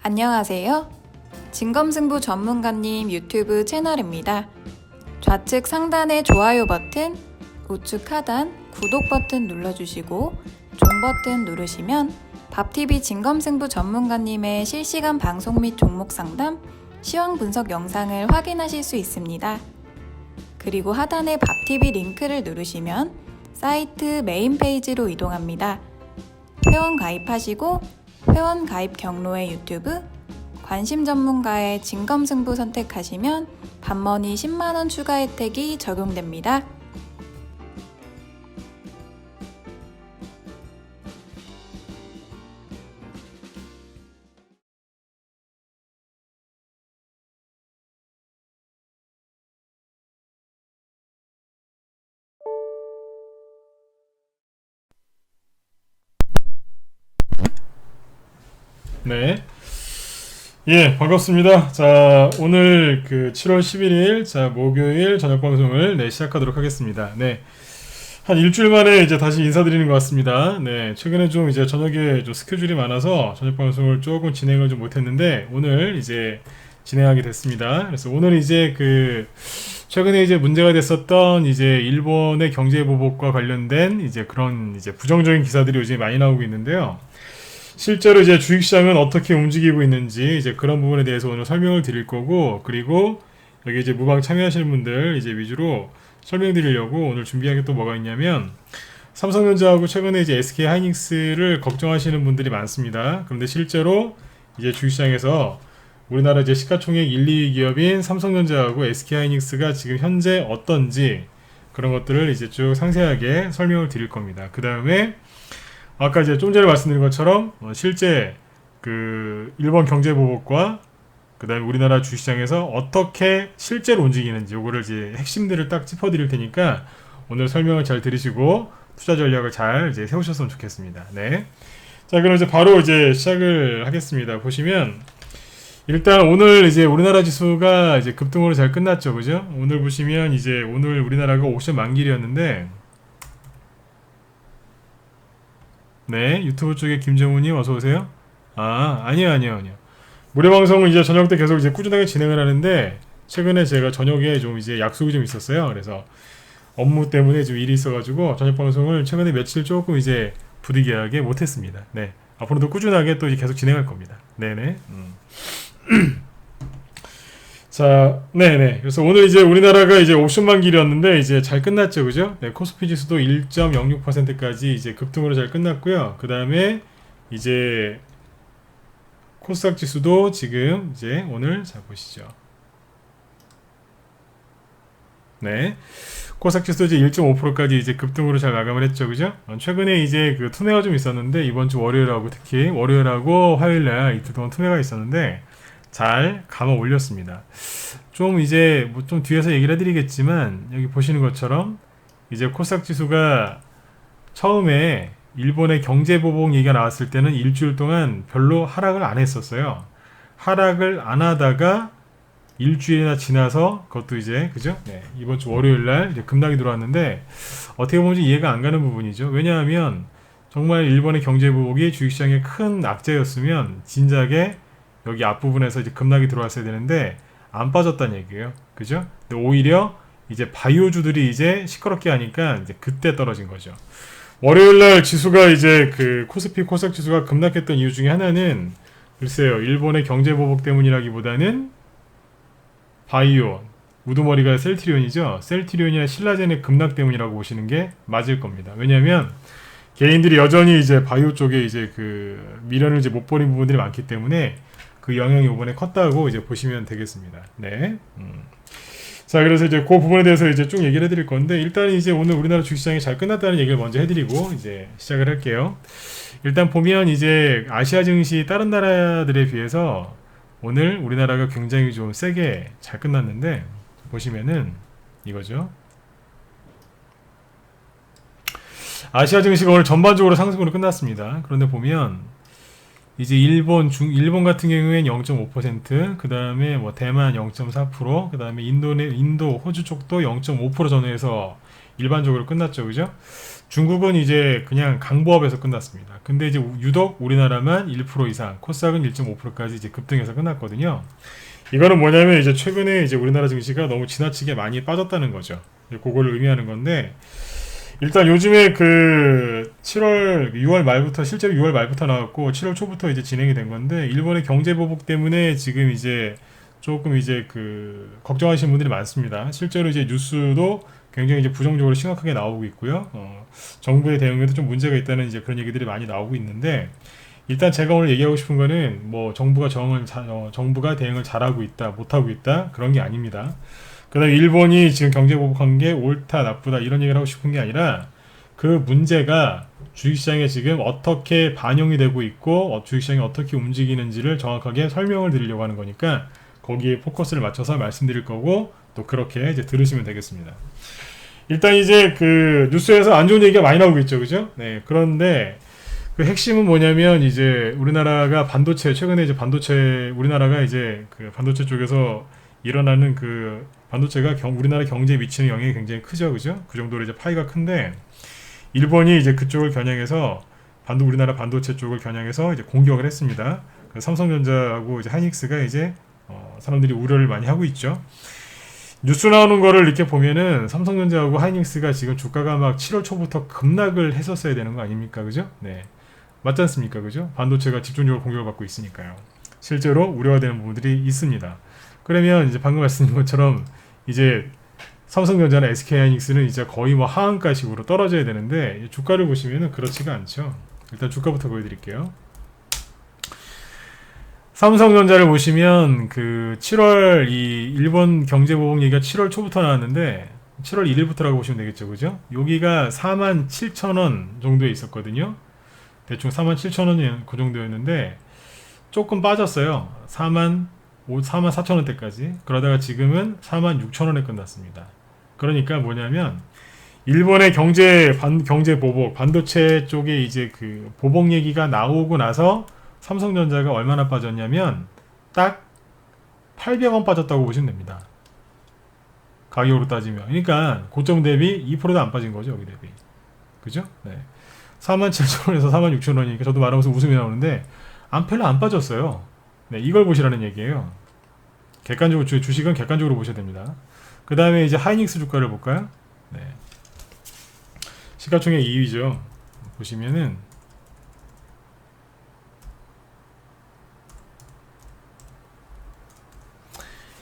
안녕하세요. 진검승부 전문가님 유튜브 채널입니다. 좌측 상단의 좋아요 버튼, 우측 하단 구독 버튼 눌러주시고 종 버튼 누르시면 밥TV 진검승부 전문가님의 실시간 방송 및 종목 상담, 시황 분석 영상을 확인하실 수 있습니다. 그리고 하단의 밥TV 링크를 누르시면 사이트 메인 페이지로 이동합니다. 회원 가입하시고 회원 가입 경로의 유튜브, 관심 전문가의 진검승부 선택하시면 밥머니 10만원 추가 혜택이 적용됩니다. 네. 예, 반갑습니다. 자, 오늘 7월 11일, 목요일 저녁 방송을 시작하도록 하겠습니다. 네. 한 일주일 만에 이제 다시 인사드리는 것 같습니다. 네. 최근에 좀 이제 저녁에 좀 스케줄이 많아서 저녁 방송을 조금 진행을 좀 못했는데, 오늘 이제 진행하게 됐습니다. 그래서 오늘 이제 최근에 이제 문제가 됐었던 이제 일본의 경제 보복과 관련된 이제 그런 이제 부정적인 기사들이 요즘 많이 나오고 있는데요. 실제로 이제 주식시장은 어떻게 움직이고 있는지 이제 그런 부분에 대해서 오늘 설명을 드릴 거고, 그리고 여기 이제 무방 참여하시는 분들 이제 위주로 설명드리려고 오늘 준비한 게 또 뭐가 있냐면, 삼성전자하고 최근에 이제 SK 하이닉스를 걱정하시는 분들이 많습니다. 그런데 실제로 이제 주식시장에서 우리나라 이제 시가총액 1, 2위 기업인 삼성전자하고 SK 하이닉스가 지금 현재 어떤지 그런 것들을 이제 쭉 상세하게 설명을 드릴 겁니다. 그 다음에 아까 이제 좀 전에 말씀드린 것처럼 실제 일본 경제 보복과 그 다음에 우리나라 주식시장에서 어떻게 실제로 움직이는지 요거를 이제 핵심들을 딱 짚어드릴 테니까 오늘 설명을 잘 들으시고 투자 전략을 잘 이제 세우셨으면 좋겠습니다. 네. 자, 그럼 이제 바로 이제 시작을 하겠습니다. 보시면 일단 오늘 이제 우리나라 지수가 이제 급등으로 잘 끝났죠, 그죠? 오늘 보시면 이제 오늘 우리나라가 옵션 만길이었는데. 네, 유튜브 쪽에 김정우님 어서오세요. 아니요. 무료 방송은 이제 저녁 때 계속 이제 꾸준하게 진행을 하는데, 최근에 제가 저녁에 좀 이제 약속이 좀 있었어요. 그래서 업무 때문에 좀 일이 있어가지고 저녁 방송을 최근에 며칠 조금 이제 부득이하게 못했습니다. 네, 앞으로도 꾸준하게 또 이제 계속 진행할 겁니다. 네네. 자, 네네. 그래서 오늘 이제 우리나라가 이제 옵션 만길이었는데 이제 잘 끝났죠, 그죠? 네, 코스피 지수도 1.06%까지 이제 급등으로 잘 끝났고요. 그 다음에 이제 코스닥 지수도 지금 이제 오늘 자 보시죠. 네, 코스닥 지수도 이제 1.5%까지 이제 급등으로 잘 마감을 했죠, 그죠? 최근에 이제 투매가 좀 있었는데 이번 주 월요일하고 특히 월요일하고 화요일날 이틀 동안 투매가 있었는데. 잘 감아 올렸습니다. 좀 이제 뭐 좀 뒤에서 얘기를 해드리겠지만 여기 보시는 것처럼 이제 코스닥 지수가 처음에 일본의 경제 보복 얘기가 나왔을 때는 일주일 동안 별로 하락을 안 했었어요. 하락을 안 하다가 일주일이나 지나서 그것도 이제 그죠? 네, 이번 주 월요일날 이제 급락이 들어왔는데 어떻게 보면 이해가 안 가는 부분이죠. 왜냐하면 정말 일본의 경제 보복이 주식시장의 큰 악재였으면 진작에 여기 앞부분에서 이제 급락이 들어왔어야 되는데 안 빠졌다는 얘기예요. 그죠? 근데 오히려 이제 바이오주들이 이제 시끄럽게 하니까 이제 그때 떨어진 거죠. 월요일날 지수가 이제 코스피 코스닥 지수가 급락했던 이유 중에 하나는 글쎄요, 일본의 경제 보복 때문이라기보다는 바이오 우두머리가 셀트리온이죠. 셀트리온이나 신라젠의 급락 때문이라고 보시는 게 맞을 겁니다. 왜냐하면 개인들이 여전히 이제 바이오 쪽에 이제 미련을 이제 못 버린 부분들이 많기 때문에 그 영향이 이번에 컸다고 이제 보시면 되겠습니다. 네. 자, 그래서 이제 그 부분에 대해서 이제 쭉 얘기를 해드릴 건데, 일단 이제 오늘 우리나라 주식시장이 잘 끝났다는 얘기를 먼저 해드리고 이제 시작을 할게요. 일단 보면 이제 아시아 증시 다른 나라들에 비해서 오늘 우리나라가 굉장히 좀 세게 잘 끝났는데, 보시면은 이거죠. 아시아 증시가 오늘 전반적으로 상승으로 끝났습니다. 그런데 보면 이제 일본 같은 경우에는 0.5%, 그 다음에 뭐 대만 0.4%, 그 다음에 인도, 호주 쪽도 0.5% 전후에서 일반적으로 끝났죠, 그죠? 중국은 이제 그냥 강보합에서 끝났습니다. 근데 이제 유독 우리나라만 1% 이상, 코스닥은 1.5%까지 이제 급등해서 끝났거든요. 이거는 뭐냐면 이제 최근에 이제 우리나라 증시가 너무 지나치게 많이 빠졌다는 거죠. 그걸 의미하는 건데, 일단 요즘에 그 6월 말부터, 실제로 6월 말부터 나왔고 7월 초부터 이제 진행이 된 건데, 일본의 경제 보복 때문에 지금 이제 조금 이제 그 걱정하시는 분들이 많습니다. 실제로 이제 뉴스도 굉장히 이제 부정적으로 심각하게 나오고 있고요. 정부의 대응에도 좀 문제가 있다는 이제 그런 얘기들이 많이 나오고 있는데, 일단 제가 오늘 얘기하고 싶은 거는 뭐 정부가 대응을 잘하고 있다, 못하고 있다 그런 게 아닙니다. 그다음에 일본이 지금 경제 보복한 게 옳다, 나쁘다 이런 얘기를 하고 싶은 게 아니라, 그 문제가 주식시장에 지금 어떻게 반영이 되고 있고 주식시장이 어떻게 움직이는지를 정확하게 설명을 드리려고 하는 거니까 거기에 포커스를 맞춰서 말씀드릴 거고, 또 그렇게 이제 들으시면 되겠습니다. 일단 이제 그 뉴스에서 안 좋은 얘기가 많이 나오고 있죠, 그죠? 네. 그런데 그 핵심은 뭐냐면, 이제 우리나라가 최근에 이제 우리나라가 이제 그 반도체 쪽에서 일어나는 그 반도체가 우리나라 경제에 미치는 영향이 굉장히 크죠, 그죠? 그 정도로 이제 파이가 큰데, 일본이 이제 그쪽을 겨냥해서 우리나라 반도체 쪽을 겨냥해서 이제 공격을 했습니다. 그 삼성전자하고 이제 하이닉스가 이제 사람들이 우려를 많이 하고 있죠. 뉴스 나오는 거를 이렇게 보면은 삼성전자하고 하이닉스가 지금 주가가 막 7월 초부터 급락을 했었어야 되는 거 아닙니까, 그죠? 네, 맞지 않습니까, 그죠? 반도체가 집중적으로 공격을 받고 있으니까요. 실제로 우려가 되는 부분들이 있습니다. 그러면 이제 방금 말씀드린 것처럼 이제 삼성전자나 SK하이닉스는 이제 거의 뭐 하한가식으로 떨어져야 되는데, 주가를 보시면은 그렇지가 않죠. 일단 주가부터 보여드릴게요. 삼성전자를 보시면 그 7월 이 일본 경제보복 얘기가 7월 초부터 나왔는데 7월 1일부터라고 보시면 되겠죠, 그죠? 여기가 47,000원 정도에 있었거든요. 대충 47,000원이 그 정도였는데 조금 빠졌어요. 44,000원대까지. 그러다가 지금은 46,000원에 끝났습니다. 그러니까 뭐냐면, 일본의 경제 보복, 반도체 쪽에 이제 그 보복 얘기가 나오고 나서 삼성전자가 얼마나 빠졌냐면 딱 800원 빠졌다고 보시면 됩니다. 가격으로 따지면. 그러니까 고점 대비 2%도 안 빠진 거죠, 여기 대비. 그죠? 네. 47,000원에서 46,000원이니까 저도 말하면서 웃음이 나오는데 별로 안 빠졌어요. 네, 이걸 보시라는 얘기예요. 객관적으로, 주식은 객관적으로 보셔야 됩니다. 그 다음에 이제 하이닉스 주가를 볼까요? 네. 시가총액 2위죠. 보시면은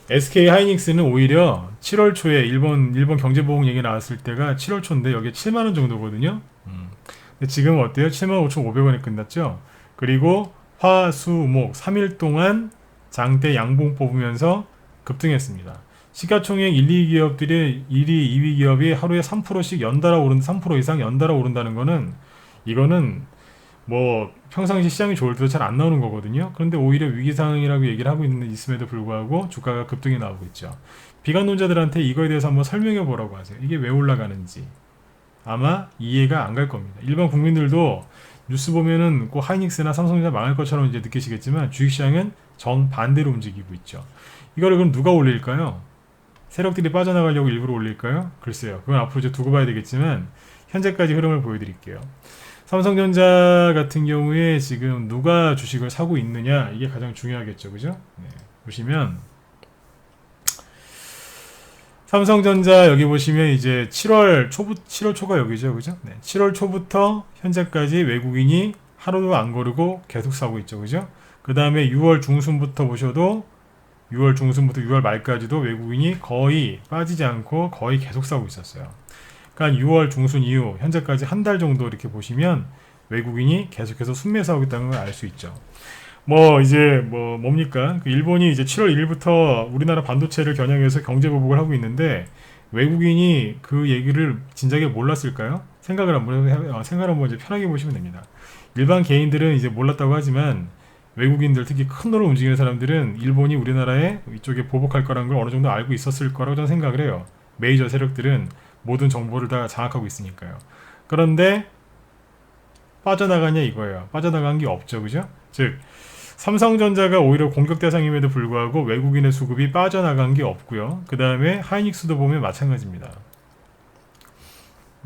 SK 하이닉스는 오히려 7월 초에 일본 경제보복 얘기 나왔을 때가 7월 초인데 여기에 7만원 정도거든요. 근데 지금 어때요? 75,500원에 끝났죠. 그리고 화, 수, 목 3일 동안 장대 양봉 뽑으면서 급등했습니다. 시가총액 1, 2위 기업들이 1위, 2위 기업이 하루에 3%씩 연달아 3% 이상 연달아 오른다는 거는, 이거는 뭐 평상시 시장이 좋을 때도 잘 안 나오는 거거든요. 그런데 오히려 위기 상황이라고 얘기를 하고 있음에도 불구하고 주가가 급등이 나오고 있죠. 비관론자들한테 이거에 대해서 한번 설명해 보라고 하세요. 이게 왜 올라가는지 아마 이해가 안 갈 겁니다. 일반 국민들도 뉴스 보면은 꼭 하이닉스나 삼성전자 망할 것처럼 이제 느끼시겠지만, 주식시장은 정반대로 움직이고 있죠. 이거를 그럼 누가 올릴까요? 세력들이 빠져나가려고 일부러 올릴까요? 글쎄요. 그건 앞으로 이제 두고 봐야 되겠지만, 현재까지 흐름을 보여드릴게요. 삼성전자 같은 경우에 지금 누가 주식을 사고 있느냐, 이게 가장 중요하겠죠, 그죠? 네, 보시면 삼성전자 여기 보시면 이제 7월 초가 여기죠, 그죠? 네, 7월 초부터 현재까지 외국인이 하루도 안 거르고 계속 사고 있죠, 그죠? 그 다음에 6월 중순부터 보셔도 6월 말까지도 외국인이 거의 빠지지 않고 거의 계속 사고 있었어요. 그러니까 6월 중순 이후 현재까지 한 달 정도 이렇게 보시면 외국인이 계속해서 순매수하고 있다는 걸 알 수 있죠. 뭡니까? 그 일본이 이제 7월 1일부터 우리나라 반도체를 겨냥해서 경제 보복을 하고 있는데, 외국인이 그 얘기를 진작에 몰랐을까요? 생각을 한번 이제 편하게 보시면 됩니다. 일반 개인들은 이제 몰랐다고 하지만, 외국인들, 특히 큰 돈을 움직이는 사람들은 일본이 우리나라에 이쪽에 보복할 거라는 걸 어느 정도 알고 있었을 거라고 저는 생각을 해요. 메이저 세력들은 모든 정보를 다 장악하고 있으니까요. 그런데 빠져나가냐 이거예요. 빠져나간 게 없죠, 그죠? 즉 삼성전자가 오히려 공격 대상임에도 불구하고 외국인의 수급이 빠져나간 게 없고요. 그 다음에 하이닉스도 보면 마찬가지입니다.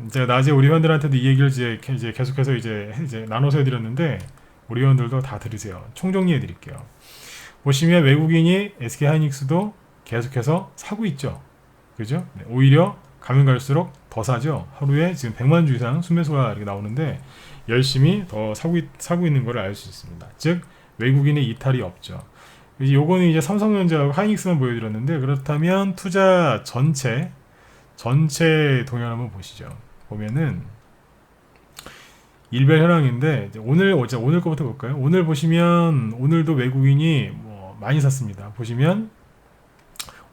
제가 낮에 우리 회원들한테도 이 얘기를 이제 계속해서 이제 나눠서 해드렸는데 우리 회원들도 다 들으세요. 총정리해드릴게요. 보시면 외국인이 SK 하이닉스도 계속해서 사고 있죠. 그죠? 네, 오히려 가면 갈수록 더 사죠. 하루에 지금 100만 주 이상 순매수가 이렇게 나오는데 열심히 더 사고 있는 걸 알 수 있습니다. 즉 외국인의 이탈이 없죠. 요거는 이제 삼성전자하고 하이닉스만 보여드렸는데 그렇다면 투자 전체 동향 한번 보시죠. 보면은 일별 현황인데 이제 오늘 거부터 볼까요? 오늘 보시면 오늘도 외국인이 뭐 많이 샀습니다. 보시면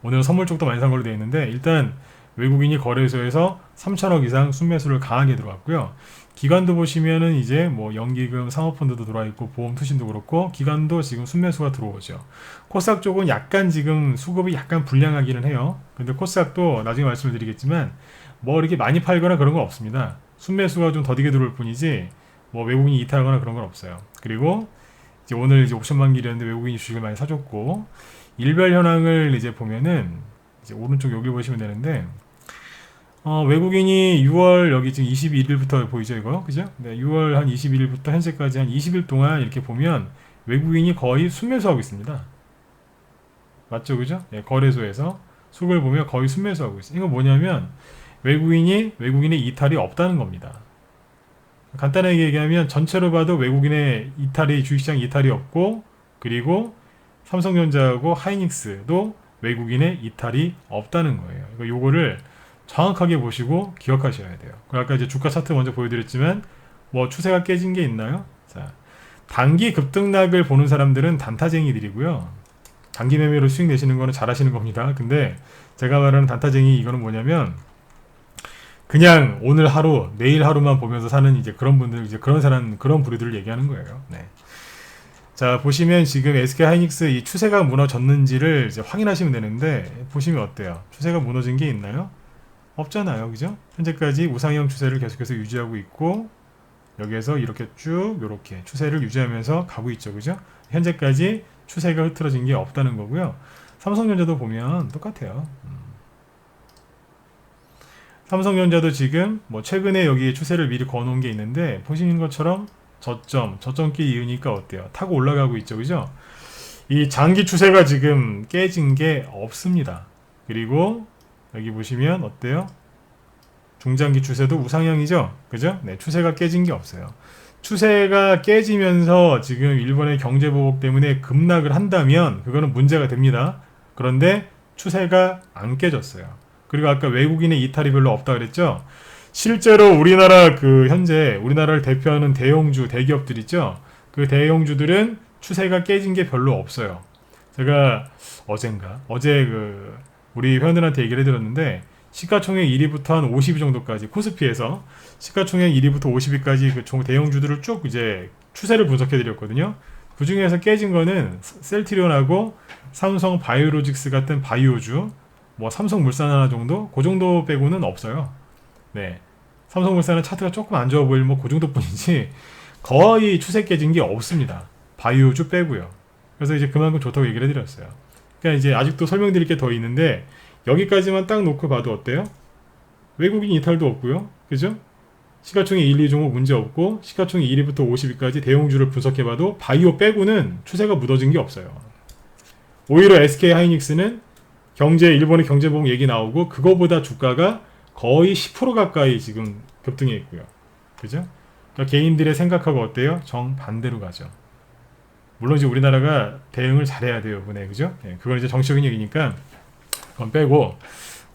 오늘 선물 쪽도 많이 산 걸로 되어 있는데 일단 외국인이 거래소에서 3천억 이상 순매수를 강하게 들어왔고요. 기관도 보시면은 이제 뭐 연기금, 사모펀드도 들어와 있고 보험 투신도 그렇고 기관도 지금 순매수가 들어오죠. 코스닥 쪽은 약간 지금 수급이 약간 불량하기는 해요. 근데 코스닥도 나중에 말씀을 드리겠지만 뭐 이렇게 많이 팔거나 그런 건 없습니다. 순매수가 좀 더디게 들어올 뿐이지 뭐 외국인이 이탈하거나 그런 건 없어요. 그리고 이제 오늘 이제 옵션 만기일이었는데 외국인이 주식을 많이 사줬고 일별 현황을 이제 보면은 이제 오른쪽 여기 보시면 되는데 외국인이 6월 여기 지금 21일부터 보이죠 이거 그죠? 네, 6월 한 21일부터 현재까지 한 20일 동안 이렇게 보면 외국인이 거의 순매수하고 있습니다. 맞죠 그죠? 네, 거래소에서 수급을 보면 거의 순매수하고 있어요. 이거 뭐냐면 외국인의 이탈이 없다는 겁니다. 간단하게 얘기하면 전체로 봐도 외국인의 이탈이 주식시장 이탈이 없고 그리고 삼성전자하고 하이닉스도 외국인의 이탈이 없다는 거예요. 요거를 정확하게 보시고 기억하셔야 돼요. 아까 이제 주가 차트 먼저 보여드렸지만 뭐 추세가 깨진 게 있나요? 자, 단기 급등락을 보는 사람들은 단타쟁이들이고요. 단기 매매로 수익 내시는 거는 잘하시는 겁니다. 근데 제가 말하는 단타쟁이 이거는 뭐냐면 그냥 오늘 하루, 내일 하루만 보면서 사는 이제 그런 분들, 이제 그런 부류들을 얘기하는 거예요. 네. 자, 보시면 지금 SK 하이닉스 이 추세가 무너졌는지를 이제 확인하시면 되는데 보시면 어때요? 추세가 무너진 게 있나요? 없잖아요. 그죠? 현재까지 우상형 추세를 계속해서 유지하고 있고 여기에서 이렇게 쭉 이렇게 추세를 유지하면서 가고 있죠. 그죠? 현재까지 추세가 흐트러진 게 없다는 거고요. 삼성전자도 보면 똑같아요. 삼성전자도 지금 뭐 최근에 여기에 추세를 미리 거놓은 게 있는데 보시는 것처럼 저점끼리 이으니까 어때요? 타고 올라가고 있죠. 그죠? 이 장기 추세가 지금 깨진 게 없습니다. 그리고 여기 보시면 어때요? 중장기 추세도 우상향이죠? 그죠? 네, 추세가 깨진 게 없어요. 추세가 깨지면서 지금 일본의 경제 보복 때문에 급락을 한다면 그거는 문제가 됩니다. 그런데 추세가 안 깨졌어요. 그리고 아까 외국인의 이탈이 별로 없다 그랬죠? 실제로 우리나라 현재 우리나라를 대표하는 대기업들 있죠? 그 대형주들은 추세가 깨진 게 별로 없어요. 제가 어제 우리 회원들한테 얘기를 해드렸는데 시가총액 1위부터 한 50위 정도까지 코스피에서 시가총액 1위부터 50위까지 그 대형주들을 쭉 이제 추세를 분석해드렸거든요. 그 중에서 깨진 거는 셀트리온하고 삼성 바이오로직스 같은 바이오주, 뭐 삼성물산 하나 정도, 그 정도 빼고는 없어요. 네, 삼성물산은 차트가 조금 안 좋아 보일 뭐 그 정도뿐이지 거의 추세 깨진 게 없습니다. 바이오주 빼고요. 그래서 이제 그만큼 좋다고 얘기를 해드렸어요. 그러니까 이제 아직도 설명드릴 게 더 있는데 여기까지만 딱 놓고 봐도 어때요? 외국인 이탈도 없고요. 그죠? 시가총액 1, 2 종목 문제 없고 시가총액 1위부터 50위까지 대형주를 분석해봐도 바이오 빼고는 추세가 묻어진 게 없어요. 오히려 SK 하이닉스는 일본의 경제보복 얘기 나오고 그거보다 주가가 거의 10% 가까이 지금 급등해 있고요. 그죠? 그러니까 개인들의 생각하고 어때요? 정반대로 가죠. 물론 이제 우리나라가 대응을 잘해야 돼요, 이번에. 그죠? 네, 그건 이제 정치적인 얘기니까 그건 빼고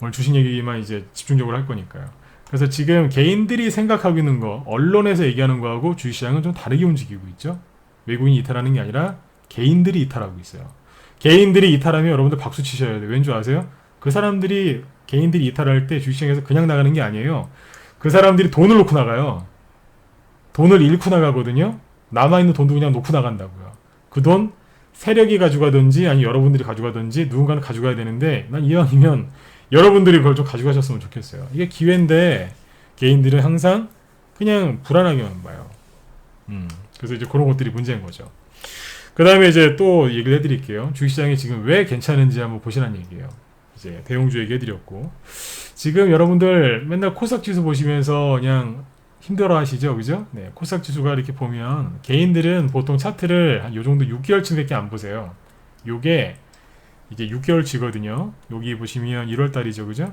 오늘 주식 얘기만 이제 집중적으로 할 거니까요. 그래서 지금 개인들이 생각하고 있는 거, 언론에서 얘기하는 거하고 주식시장은 좀 다르게 움직이고 있죠. 외국인이 이탈하는 게 아니라 개인들이 이탈하고 있어요. 개인들이 이탈하면 여러분들 박수 치셔야 돼요. 왠 줄 아세요? 그 사람들이 개인들이 이탈할 때 주식시장에서 그냥 나가는 게 아니에요. 그 사람들이 돈을 놓고 나가요. 돈을 잃고 나가거든요. 남아있는 돈도 그냥 놓고 나간다고요. 그 돈 세력이 가져가든지 아니 여러분들이 가져가든지 누군가는 가져가야 되는데 난 이왕이면 여러분들이 그걸 좀 가져가셨으면 좋겠어요. 이게 기회인데 개인들은 항상 그냥 불안하게만 봐요. 그래서 이제 그런 것들이 문제인 거죠. 그 다음에 이제 또 얘기를 해드릴게요. 주식시장이 지금 왜 괜찮은지 한번 보시라는 얘기예요. 이제 대형주 얘기해드렸고, 지금 여러분들 맨날 코스닥 지수 보시면서 그냥 힘들어 하시죠, 그죠? 네, 코스닥 지수가 이렇게 보면 개인들은 보통 차트를 한 요 정도 6개월치밖에 안 보세요. 요게 이제 6개월치거든요. 여기 보시면 1월달이죠, 그죠?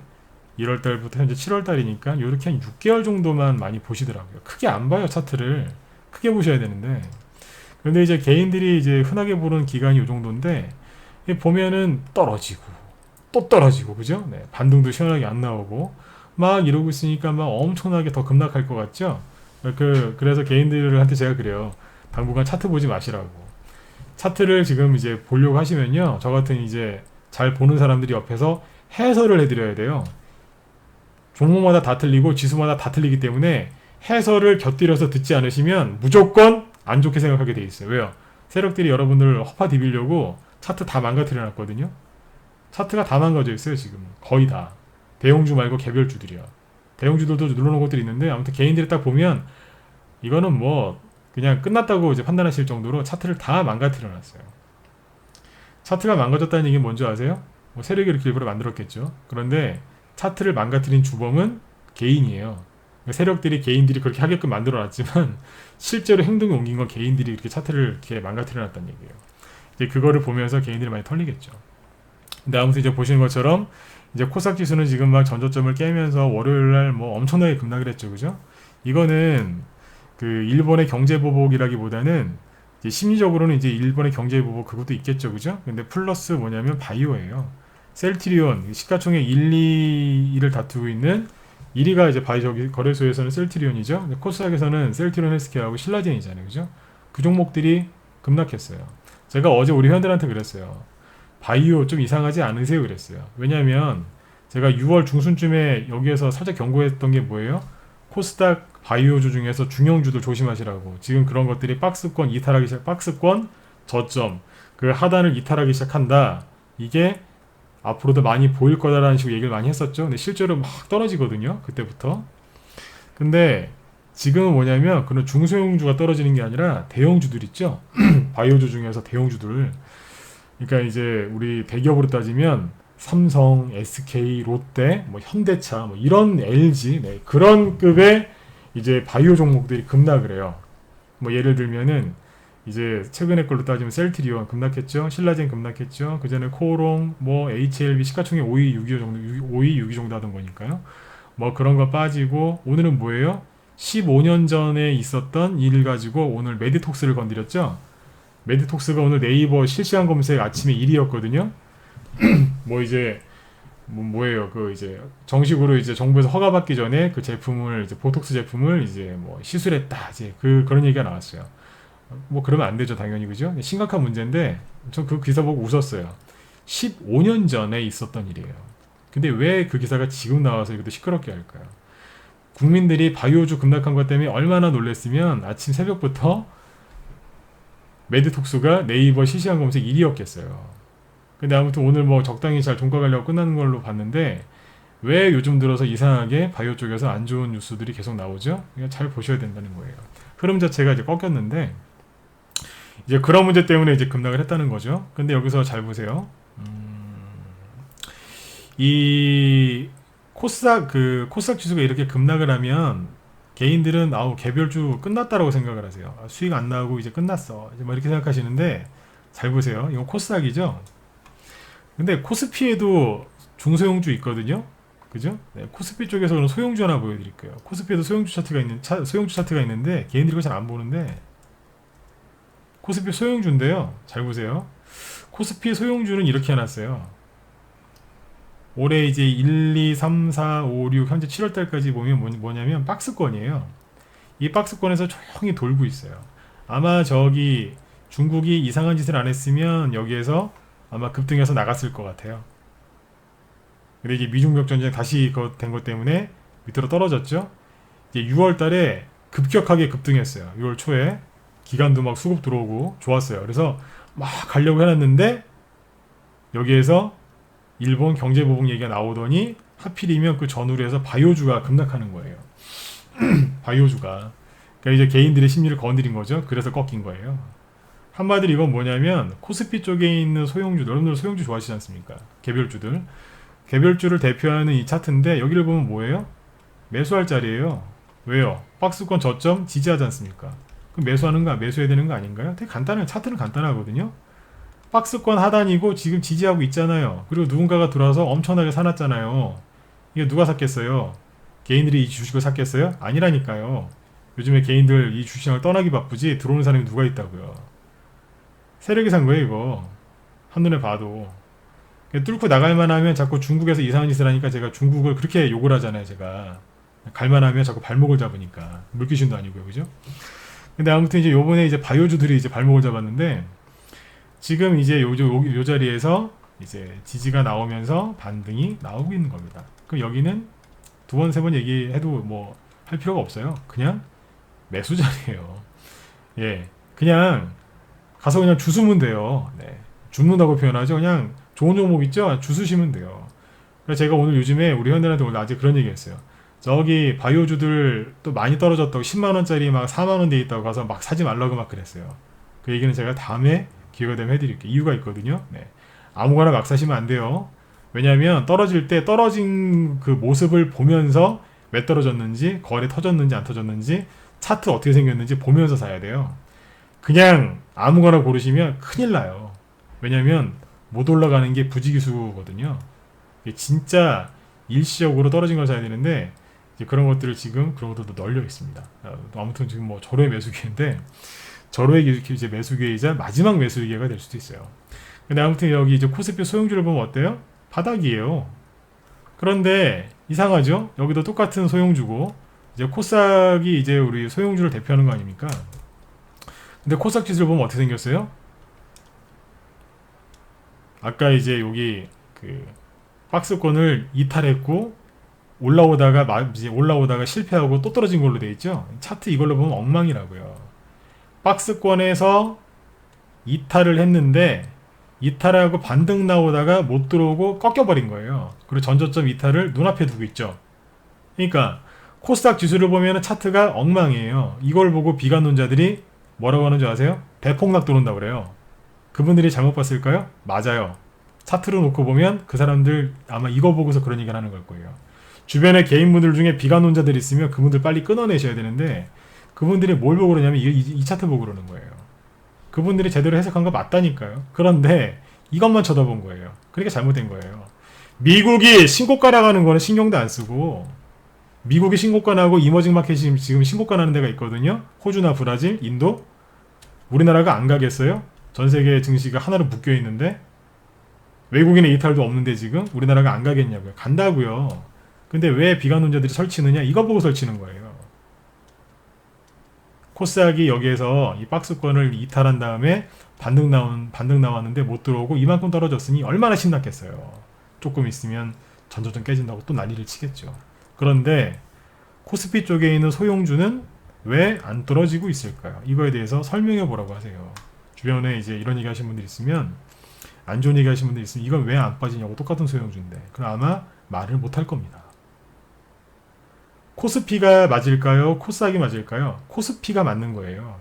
1월달부터 현재 7월달이니까 요렇게 한 6개월 정도만 많이 보시더라고요. 크게 안 봐요, 차트를. 크게 보셔야 되는데. 그런데 이제 개인들이 이제 흔하게 보는 기간이 요 정도인데, 보면은 떨어지고 또 떨어지고, 그죠? 네, 반등도 시원하게 안 나오고 막 이러고 있으니까 막 엄청나게 더 급락할 것 같죠? 그래서 개인들한테 제가 그래요. 당분간 차트 보지 마시라고. 차트를 지금 이제 보려고 하시면요, 저 같은 이제 잘 보는 사람들이 옆에서 해설을 해드려야 돼요. 종목마다 다 틀리고 지수마다 다 틀리기 때문에 해설을 곁들여서 듣지 않으시면 무조건 안 좋게 생각하게 돼 있어요. 왜요? 세력들이 여러분들 허파 디비려고 차트 다 망가뜨려 놨거든요. 차트가 다 망가져 있어요, 지금. 거의 다. 대형주 말고 개별주들이요. 대형주들도 눌러놓은 것들이 있는데, 아무튼 개인들이 딱 보면 이거는 뭐 그냥 끝났다고 이제 판단하실 정도로 차트를 다 망가뜨려 놨어요. 차트가 망가졌다는 얘기는 뭔지 아세요? 뭐 세력이 이렇게 일부러 만들었겠죠. 그런데 차트를 망가뜨린 주범은 개인이에요. 세력들이 개인들이 그렇게 하게끔 만들어 놨지만 실제로 행동에 옮긴 건 개인들이 이렇게 차트를 이렇게 망가뜨려 놨다는 얘기예요. 이제 그거를 보면서 개인들이 많이 털리겠죠. 근데 아무튼 이제 보시는 것처럼 이제 코스닥 지수는 지금 막 전저점을 깨면서 월요일날 뭐 엄청나게 급락을 했죠, 그죠? 이거는 그 일본의 경제 보복이라기보다는 이제 심리적으로는 이제 일본의 경제 보복 그것도 있겠죠, 그죠? 근데 플러스 뭐냐면 바이오예요. 셀트리온 시가총액 1, 2위를 다투고 있는 1위가 이제 저기 거래소에서는 셀트리온이죠. 코스닥에서는 셀트리온 헬스케어하고 신라젠이잖아요, 그죠? 그 종목들이 급락했어요. 제가 어제 우리 회원들한테 그랬어요. 바이오 좀 이상하지 않으세요? 그랬어요. 왜냐면 제가 6월 중순쯤에 여기에서 살짝 경고했던 게 뭐예요? 코스닥 바이오주 중에서 중형주들 조심하시라고. 지금 그런 것들이 박스권 이탈하기 박스권 저점 그 하단을 이탈하기 시작한다. 이게 앞으로도 많이 보일 거다라는 식으로 얘기를 많이 했었죠. 근데 실제로 막 떨어지거든요, 그때부터. 근데 지금은 뭐냐면 그런 중소형주가 떨어지는 게 아니라 대형주들 있죠. 바이오주 중에서 대형주들. 그러니까 이제 우리 대기업으로 따지면 삼성, SK, 롯데, 뭐 현대차, 뭐 이런 LG, 네, 그런 급의 이제 바이오 종목들이 급락을 해요. 뭐 예를 들면은 이제 최근에 걸로 따지면 셀트리온 급락했죠. 신라젠 급락했죠. 그 전에 코오롱, 뭐 HLB 시가총액 5위, 6위 정도, 5위, 6위 정도 하던 거니까요. 뭐 그런 거 빠지고 오늘은 뭐예요? 15년 전에 있었던 일 가지고 오늘 메디톡스를 건드렸죠. 메디톡스가 오늘 네이버 실시간 검색 아침에 1위였거든요. 뭐 이제 뭐예요? 그 이제 정식으로 이제 정부에서 허가받기 전에 그 제품을 이제 보톡스 제품을 이제 뭐 시술했다. 이제 그런 얘기가 나왔어요. 뭐 그러면 안 되죠, 당연히, 그죠? 심각한 문제인데 전 그 기사 보고 웃었어요. 15년 전에 있었던 일이에요. 근데 왜 그 기사가 지금 나와서 이것도 시끄럽게 할까요? 국민들이 바이오주 급락한 것 때문에 얼마나 놀랬으면 아침 새벽부터 메디톡스가 네이버 실시간 검색 1위였겠어요. 근데 아무튼 오늘 뭐 적당히 잘 종가 관리하고 끝나는 걸로 봤는데 왜 요즘 들어서 이상하게 바이오 쪽에서 안 좋은 뉴스들이 계속 나오죠? 그냥 잘 보셔야 된다는 거예요. 흐름 자체가 이제 꺾였는데 이제 그런 문제 때문에 이제 급락을 했다는 거죠. 근데 여기서 잘 보세요. 이 코스닥 지수가 이렇게 급락을 하면 개인들은 개별주 끝났다라고 생각을 하세요. 수익 안 나오고 이제 끝났어. 이제 뭐 이렇게 생각하시는데 잘 보세요. 이건 코스닥이죠. 근데 코스피에도 중소형주 있거든요. 그죠? 네, 코스피 쪽에서는 소형주 하나 보여드릴게요. 코스피에도 소형주 차트가 있는데 개인들이 그걸 잘 안 보는데 코스피 소형주인데요. 잘 보세요. 코스피 소형주는 이렇게 해놨어요. 올해 이제 1, 2, 3, 4, 5, 6 현재 7월달까지 보면 뭐냐면 박스권이에요. 이 박스권에서 조용히 돌고 있어요. 아마 저기 중국이 이상한 짓을 안 했으면 여기에서 아마 급등해서 나갔을 것 같아요. 근데 이게 미중력 전쟁 다시 된 것 때문에 밑으로 떨어졌죠. 이제 6월달에 급격하게 급등했어요. 6월 초에 기관도 막 수급 들어오고 좋았어요. 그래서 막 가려고 해놨는데 여기에서 일본 경제보복 얘기가 나오더니 하필이면 그 전후로 해서 바이오주가 급락하는 거예요. 바이오주가. 그러니까 이제 개인들의 심리를 건드린 거죠. 그래서 꺾인 거예요. 한마디로 이건 뭐냐면 코스피 쪽에 있는 소형주, 여러분들 소형주 좋아하시지 않습니까? 개별주들. 개별주를 대표하는 이 차트인데 여기를 보면 뭐예요? 매수할 자리예요. 왜요? 박스권 저점 지지하지 않습니까? 그럼 매수해야 되는 거 아닌가요? 되게 간단해요. 차트는 간단하거든요. 박스권 하단이고 지금 지지하고 있잖아요. 그리고 누군가가 들어와서 엄청나게 사놨잖아요. 이게 누가 샀겠어요? 개인들이 이 주식을 샀겠어요? 아니라니까요. 요즘에 개인들 이 주식을 떠나기 바쁘지 들어오는 사람이 누가 있다고요. 세력이 산 거예요 이거. 한눈에 봐도. 뚫고 나갈만 하면 자꾸 중국에서 이상한 짓을 하니까 제가 중국을 그렇게 욕을 하잖아요 제가. 갈만하면 자꾸 발목을 잡으니까. 물귀신도 아니고요 그죠? 근데 아무튼 이제 요번에 이제 바이오주들이 이제 발목을 잡았는데 지금 이제 요 자리에서 이제 지지가 나오면서 반등이 나오고 있는 겁니다. 그럼 여기는 두 번, 세 번 얘기해도 뭐 할 필요가 없어요. 그냥 매수 자리예요. 예. 그냥 가서 그냥 주수면 돼요. 네. 줍는다고 표현하죠. 그냥 좋은 종목 있죠? 주수시면 돼요. 그래서 제가 오늘 요즘에 우리 현대한테 오늘 아직 그런 얘기 했어요. 저기 바이오주들 또 많이 떨어졌다고 10만원짜리 막 4만원 돼 있다고 가서 막 사지 말라고 막 그랬어요. 그 얘기는 제가 다음에 기회가 되면 해드릴게요. 이유가 있거든요. 네. 아무거나 막 사시면 안 돼요. 왜냐하면 떨어질 때 떨어진 그 모습을 보면서 왜 떨어졌는지, 거래 터졌는지 안 터졌는지, 차트 어떻게 생겼는지 보면서 사야 돼요. 그냥 아무거나 고르시면 큰일 나요. 왜냐하면 못 올라가는 게 부지기수거든요. 진짜 일시적으로 떨어진 걸 사야 되는데 이제 그런 것들을 지금 그런 것들도 널려 있습니다. 아무튼 지금 뭐 절호의 매수기인데 절호의 이제 매수기이자 마지막 매수기가 될 수도 있어요. 근데 아무튼 여기 이제 코스피 소형주를 보면 어때요? 바닥이에요. 그런데 이상하죠? 여기도 똑같은 소형주고 이제 코스닥이 이제 우리 소형주를 대표하는 거 아닙니까? 근데 코스닥 지수를 보면 어떻게 생겼어요? 아까 이제 여기 그 박스권을 이탈했고 올라오다가 실패하고 또 떨어진 걸로 돼 있죠. 차트 이걸로 보면 엉망이라고요. 박스권에서 이탈을 했는데 이탈하고 반등 나오다가 못 들어오고 꺾여버린 거예요. 그리고 전저점 이탈을 눈앞에 두고 있죠. 그러니까 코스닥 지수를 보면 차트가 엉망이에요. 이걸 보고 비관론자들이 뭐라고 하는 줄 아세요? 대폭락 들어온다고 그래요. 그분들이 잘못 봤을까요? 맞아요. 차트를 놓고 보면 그 사람들 아마 이거 보고서 그런 얘기를 하는 걸 거예요. 주변에 개인분들 중에 비관론자들이 있으면 그분들 빨리 끊어내셔야 되는데 그분들이 뭘 보고 그러냐면 이 차트 보고 그러는 거예요. 그분들이 제대로 해석한 거 맞다니까요. 그런데 이것만 쳐다본 거예요. 그러니까 잘못된 거예요. 미국이 신고가 나가는 거는 신경도 안 쓰고 미국이 신고가 나고 이머징 마켓이 지금 신고가 나는 데가 있거든요. 호주나 브라질, 인도. 우리나라가 안 가겠어요? 전 세계 증시가 하나로 묶여 있는데 외국인의 이탈도 없는데 지금 우리나라가 안 가겠냐고요. 간다고요. 근데 왜 비관론자들이 설치느냐? 이거 보고 설치는 거예요. 코스닥이 여기에서 이 박스권을 이탈한 다음에 반등 나왔는데 못 들어오고 이만큼 떨어졌으니 얼마나 신났겠어요. 조금 있으면 전저점 깨진다고 또 난리를 치겠죠. 그런데 코스피 쪽에 있는 소형주는 왜 안 떨어지고 있을까요? 이거에 대해서 설명해 보라고 하세요. 주변에 이제 이런 얘기 하시는 분들 있으면 안 좋은 얘기 하시는 분들 있으면 이건 왜 안 빠지냐고 똑같은 소형주인데 그럼 아마 말을 못 할 겁니다. 코스피가 맞을까요? 코스닥이 맞을까요? 코스피가 맞는 거예요.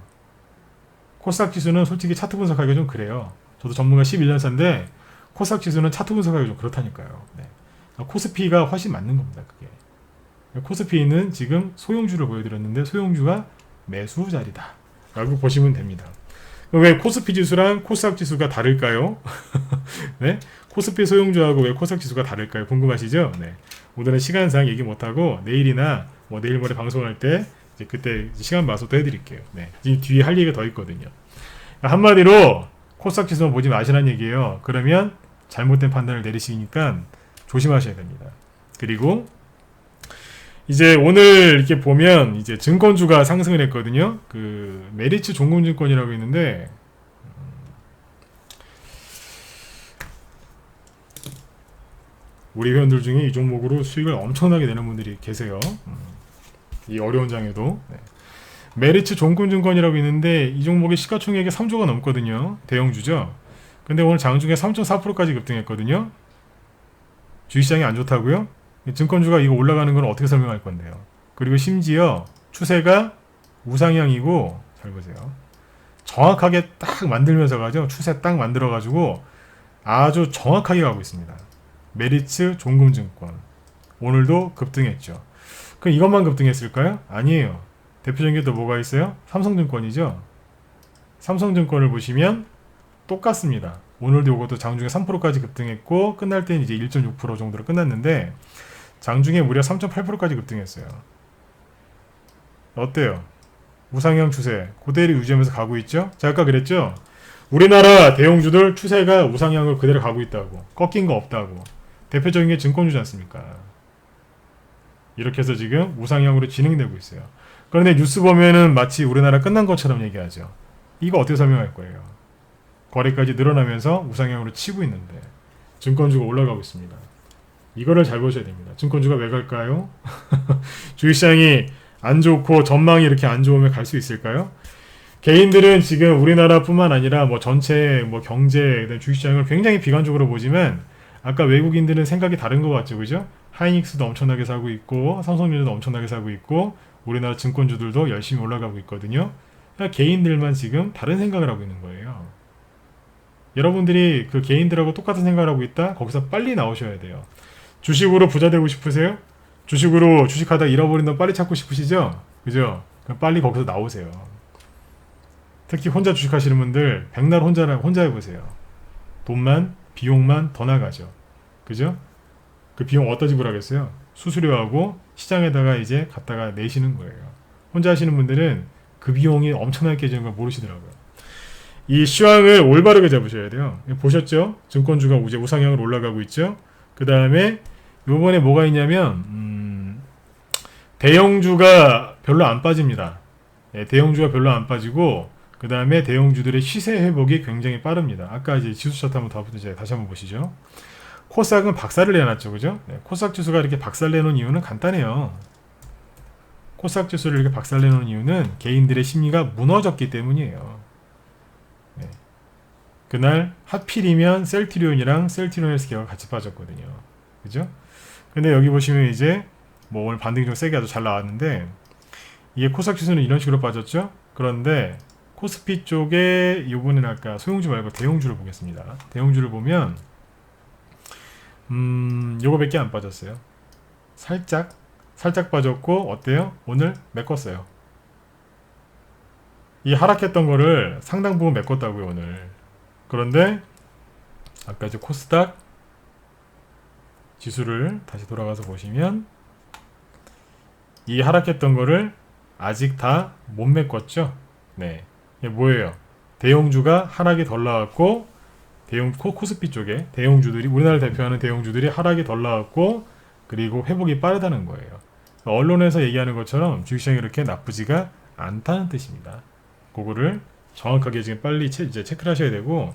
코스닥 지수는 솔직히 차트 분석하기가 좀 그래요. 저도 전문가 11년차인데 코스닥 지수는 차트 분석하기가 좀 그렇다니까요. 네. 코스피가 훨씬 맞는 겁니다. 그게. 코스피는 지금 소형주를 보여드렸는데 소형주가 매수 자리다 라고 보시면 됩니다. 왜 코스피 지수랑 코스닥 지수가 다를까요? 네? 코스피 소형주하고 왜 코스닥 지수가 다를까요? 궁금하시죠? 네. 오늘은 시간상 얘기 못하고 내일이나 뭐 내일 모레 방송할 때 이제 그때 시간 봐서 또 해드릴게요. 네. 지금 뒤에 할 얘기가 더 있거든요. 한마디로 코스닥 지수만 보지 마시라는 얘기예요. 그러면 잘못된 판단을 내리시니까 조심하셔야 됩니다. 그리고 이제 오늘 이렇게 보면 이제 증권주가 상승을 했거든요. 그 메리츠 종금증권이라고 있는데 우리 회원들 중에 이 종목으로 수익을 엄청나게 내는 분들이 계세요. 이 어려운 장에도. 네. 메리츠 종금증권이라고 있는데 이 종목의 시가총액이 3조가 넘거든요. 대형주죠. 근데 오늘 장중에 3.4%까지 급등했거든요. 주식시장이 안 좋다고요? 증권주가 이거 올라가는 건 어떻게 설명할 건데요. 그리고 심지어 추세가 우상향이고 잘 보세요. 정확하게 딱 만들면서 가죠. 추세 딱 만들어 가지고 아주 정확하게 가고 있습니다. 메리츠 종금증권 오늘도 급등했죠. 그럼 이것만 급등했을까요? 아니에요. 대표적인 게 또 뭐가 있어요? 삼성증권이죠. 삼성증권을 보시면 똑같습니다. 오늘도 이것도 장중에 3%까지 급등했고 끝날 때는 이제 1.6% 정도로 끝났는데 장중에 무려 3.8%까지 급등했어요. 어때요? 우상향 추세 그대로 유지하면서 가고 있죠? 제가 아까 그랬죠? 우리나라 대형주들 추세가 우상향을 그대로 가고 있다고. 꺾인 거 없다고. 대표적인 게 증권주지 않습니까? 이렇게 해서 지금 우상향으로 진행되고 있어요. 그런데 뉴스 보면은 마치 우리나라 끝난 것처럼 얘기하죠. 이거 어떻게 설명할 거예요? 거래까지 늘어나면서 우상향으로 치고 있는데 증권주가 올라가고 있습니다. 이거를 잘 보셔야 됩니다. 증권주가 왜 갈까요? 주식시장이 안 좋고 전망이 이렇게 안 좋으면 갈 수 있을까요? 개인들은 지금 우리나라뿐만 아니라 뭐 전체 뭐 경제, 주식시장을 굉장히 비관적으로 보지만 아까 외국인들은 생각이 다른 것 같죠, 그죠? 하이닉스도 엄청나게 사고 있고 삼성전자도 엄청나게 사고 있고 우리나라 증권주들도 열심히 올라가고 있거든요. 그러니까 개인들만 지금 다른 생각을 하고 있는 거예요. 여러분들이 그 개인들하고 똑같은 생각을 하고 있다? 거기서 빨리 나오셔야 돼요. 주식으로 부자 되고 싶으세요? 주식으로 주식하다 잃어버린 돈 빨리 찾고 싶으시죠? 그죠? 그럼 빨리 거기서 나오세요. 특히 혼자 주식하시는 분들 백날 혼자 해보세요. 돈만 비용만 더 나가죠. 그죠? 그 비용 어디다 지불하겠어요? 수수료하고 시장에다가 이제 갖다가 내시는 거예요. 혼자 하시는 분들은 그 비용이 엄청나게 깨지는 걸 모르시더라고요. 이 시황을 올바르게 잡으셔야 돼요. 보셨죠? 증권주가 이제 우상향으로 올라가고 있죠. 그 다음에 요번에 뭐가 있냐면 대형주가 별로 안 빠집니다. 대형주가 별로 안 빠지고 그 다음에 대형주들의 시세 회복이 굉장히 빠릅니다. 아까 이제 지수 차트 한번 다시 한번 보시죠. 코스닥은 박살을 내놨죠, 그죠? 코스닥 지수가 이렇게 박살 내놓은 이유는 간단해요. 코스닥 지수를 이렇게 박살 내놓은 이유는 개인들의 심리가 무너졌기 때문이에요. 그날 하필이면 셀트리온이랑 셀트리온 헬스케어가 같이 빠졌거든요. 그죠? 근데 여기 보시면 이제 뭐 오늘 반등이 좀 세게 아주 잘 나왔는데 이게 코스닥 지수는 이런 식으로 빠졌죠? 그런데 코스피 쪽에 이번에는 아까 소형주 말고 대형주를 보겠습니다. 대형주를 보면 요거밖에 안 빠졌어요. 살짝 빠졌고 어때요? 오늘 메꿨어요. 이 하락했던 거를 상당 부분 메꿨다고요 오늘. 그런데 아까 이제 코스닥 지수를 다시 돌아가서 보시면 이 하락했던 거를 아직 다 못 메꿨죠. 네, 이게 뭐예요? 대형주가 하락이 덜 나왔고 코스피 쪽에 대형주들이 우리나라를 대표하는 대형주들이 하락이 덜 나왔고 그리고 회복이 빠르다는 거예요. 언론에서 얘기하는 것처럼 주식시장이 이렇게 나쁘지가 않다는 뜻입니다. 그거를 정확하게 지금 빨리 이제 체크를 하셔야 되고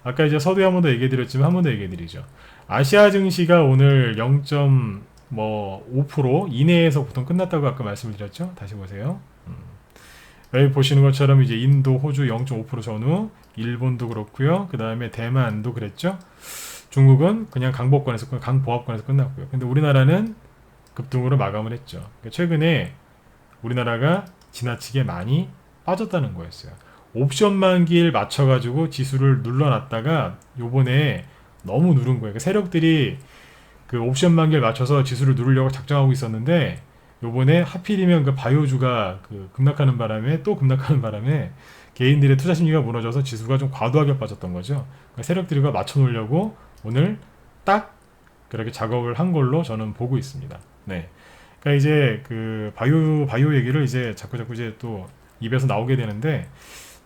아까 이제 서두에 한 번 더 얘기해 드렸지만 한 번 더 얘기해 드리죠. 아시아 증시가 오늘 0.5% 이내에서 보통 끝났다고 아까 말씀을 드렸죠. 다시 보세요. 여기 보시는 것처럼 이제 인도, 호주 0.5% 전후, 일본도 그렇고요. 그 다음에 대만도 그랬죠. 중국은 그냥 강보합권에서 끝났고요. 근데 우리나라는 급등으로 마감을 했죠. 그러니까 최근에 우리나라가 지나치게 많이 빠졌다는 거였어요. 옵션 만기를 맞춰가지고 지수를 눌러놨다가 요번에 너무 누른 거예요. 그러니까 세력들이 그 옵션 만기를 맞춰서 지수를 누르려고 작정하고 있었는데 요번에 하필이면 그 바이오주가 그 급락하는 바람에 개인들의 투자 심리가 무너져서 지수가 좀 과도하게 빠졌던 거죠. 그러니까 세력들이 맞춰 놓으려고 오늘 딱 그렇게 작업을 한 걸로 저는 보고 있습니다. 네. 그러니까 이제 그 바이오 얘기를 이제 자꾸 이제 또 입에서 나오게 되는데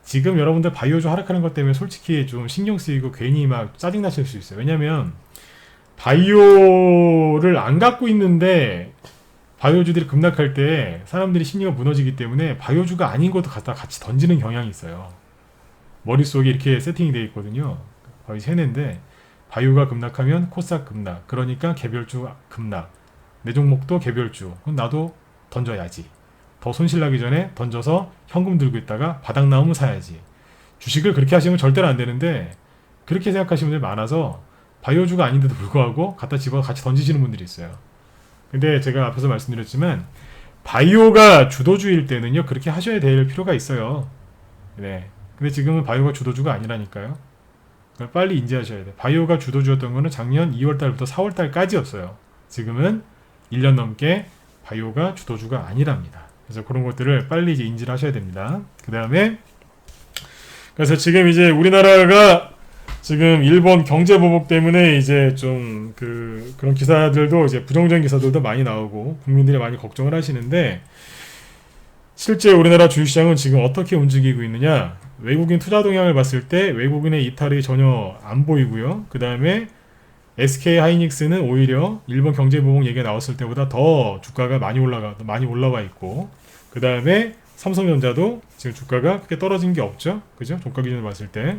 지금 여러분들 바이오주 하락하는 것 때문에 솔직히 좀 신경 쓰이고 괜히 막 짜증 나실 수 있어요. 왜냐면 바이오를 안 갖고 있는데 바이오주들이 급락할 때 사람들이 심리가 무너지기 때문에 바이오주가 아닌 것도 갖다 같이 던지는 경향이 있어요. 머릿속에 이렇게 세팅이 되어 있거든요. 거의 세뇌인데 바이오가 급락하면 코스닥 급락, 그러니까 개별주 급락, 내 종목도 개별주, 그럼 나도 던져야지. 더 손실나기 전에 던져서 현금 들고 있다가 바닥 나오면 사야지. 주식을 그렇게 하시면 절대로 안 되는데 그렇게 생각하시는 분들이 많아서 바이오주가 아닌데도 불구하고 갖다 집어서 같이 던지시는 분들이 있어요. 근데 제가 앞에서 말씀드렸지만 바이오가 주도주일 때는요 그렇게 하셔야 될 필요가 있어요. 네. 근데 지금은 바이오가 주도주가 아니라니까요. 그걸 빨리 인지하셔야 돼요. 바이오가 주도주였던 거는 작년 2월달부터 4월달까지였어요. 지금은 1년 넘게 바이오가 주도주가 아니랍니다. 그래서 그런 것들을 빨리 이제 인지를 하셔야 됩니다. 그 다음에 그래서 지금 이제 우리나라가 지금 일본 경제 보복 때문에 이제 좀 그런 기사들도 이제 부정적인 기사들도 많이 나오고 국민들이 많이 걱정을 하시는데 실제 우리나라 주식시장은 지금 어떻게 움직이고 있느냐? 외국인 투자 동향을 봤을 때 외국인의 이탈이 전혀 안 보이고요. 그 다음에 SK 하이닉스는 오히려 일본 경제 보복 얘기가 나왔을 때보다 더 주가가 많이 올라와 있고, 그 다음에 삼성전자도 지금 주가가 크게 떨어진 게 없죠. 그죠? 종가 기준으로 봤을 때.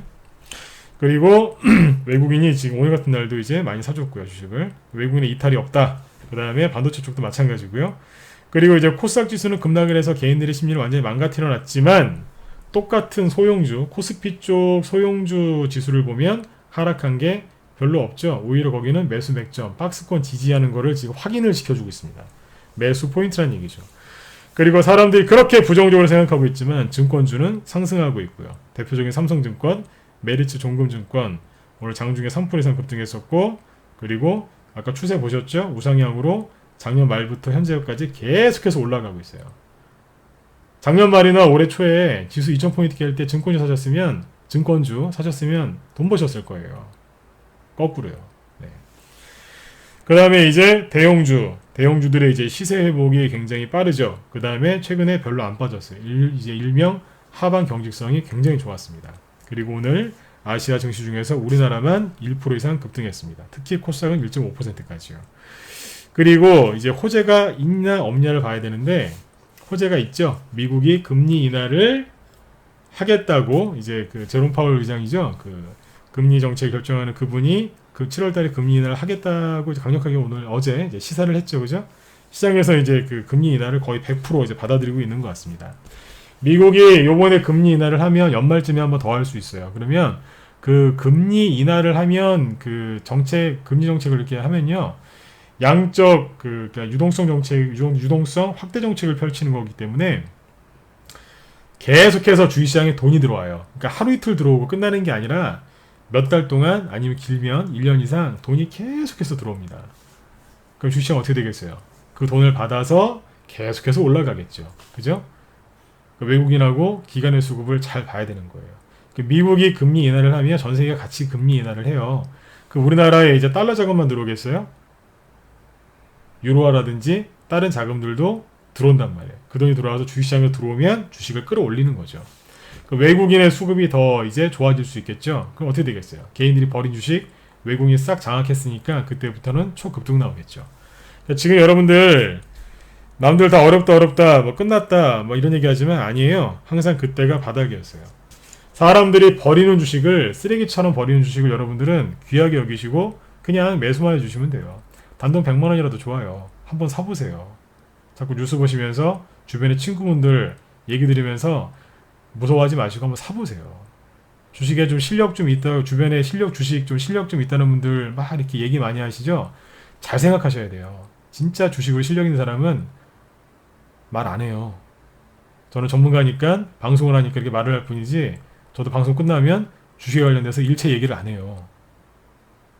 그리고 외국인이 지금 오늘 같은 날도 이제 많이 사줬고요, 주식을. 외국인의 이탈이 없다. 그 다음에 반도체 쪽도 마찬가지고요. 그리고 이제 코스닥 지수는 급락을 해서 개인들의 심리를 완전히 망가뜨려 놨지만 똑같은 소형주, 코스피 쪽 소형주 지수를 보면 하락한 게 별로 없죠. 오히려 거기는 매수 맥점, 박스권 지지하는 거를 지금 확인을 시켜주고 있습니다. 매수 포인트란 얘기죠. 그리고 사람들이 그렇게 부정적으로 생각하고 있지만 증권주는 상승하고 있고요. 대표적인 삼성증권, 메리츠 종금증권 오늘 장중에 3% 이상 급등했었고, 그리고 아까 추세 보셨죠? 우상향으로 작년 말부터 현재까지 계속해서 올라가고 있어요. 작년 말이나 올해 초에 지수 2000포인트 깰 때 증권주 사셨으면 돈 버셨을 거예요. 거꾸로요. 네. 그 다음에 이제 대형주들의 이제 시세 회복이 굉장히 빠르죠. 그 다음에 최근에 별로 안 빠졌어요. 이제 일명 하반 경직성이 굉장히 좋았습니다. 그리고 오늘 아시아 증시 중에서 우리나라만 1% 이상 급등했습니다. 특히 코스닥은 1.5%까지요. 그리고 이제 호재가 있냐 없냐를 봐야 되는데 호재가 있죠. 미국이 금리 인하를 하겠다고 이제 그 제롬 파월 의장이죠. 그 금리 정책 결정하는 그분이 그 7월달에 금리 인하를 하겠다고 강력하게 어제 이제 시사를 했죠, 그죠? 시장에서 이제 그 금리 인하를 거의 100% 이제 받아들이고 있는 것 같습니다. 미국이 요번에 금리 인하를 하면 연말쯤에 한번 더 할 수 있어요. 그러면 그 금리 인하를 하면 그 금리 정책을 이렇게 하면요. 양적 그러니까 유동성 확대 정책을 펼치는 거기 때문에 계속해서 주식시장에 돈이 들어와요. 그러니까 하루 이틀 들어오고 끝나는 게 아니라 몇 달 동안 아니면 길면 1년 이상 돈이 계속해서 들어옵니다. 그럼 주식시장 어떻게 되겠어요? 그 돈을 받아서 계속해서 올라가겠죠. 그죠? 외국인하고 기관의 수급을 잘 봐야 되는 거예요. 미국이 금리 인하를 하면 전 세계가 같이 금리 인하를 해요. 그 우리나라에 이제 달러 자금만 들어오겠어요? 유로화라든지 다른 자금들도 들어온단 말이에요. 그 돈이 들어와서 주식시장에 들어오면 주식을 끌어올리는 거죠. 그 외국인의 수급이 더 이제 좋아질 수 있겠죠. 그럼 어떻게 되겠어요? 개인들이 버린 주식 외국인이 싹 장악했으니까 그때부터는 초급등 나오겠죠. 그러니까 지금 여러분들 남들 다 어렵다 뭐 끝났다 뭐 이런 얘기 하지만 아니에요. 항상 그때가 바닥이었어요. 사람들이 버리는 주식을 쓰레기처럼 버리는 주식을 여러분들은 귀하게 여기시고 그냥 매수만 해주시면 돼요. 단돈 100만 원이라도 좋아요. 한번 사보세요. 자꾸 뉴스 보시면서 주변의 친구분들 얘기 들으면서 무서워하지 마시고 한번 사보세요. 주식에 좀 실력 좀 있다, 주변에 주식 좀 실력 좀 있다는 분들 막 이렇게 얘기 많이 하시죠? 잘 생각하셔야 돼요. 진짜 주식으로 실력 있는 사람은 말 안 해요. 저는 전문가니까 방송을 하니까 이렇게 말을 할 뿐이지 저도 방송 끝나면 주식에 관련돼서 일체 얘기를 안 해요.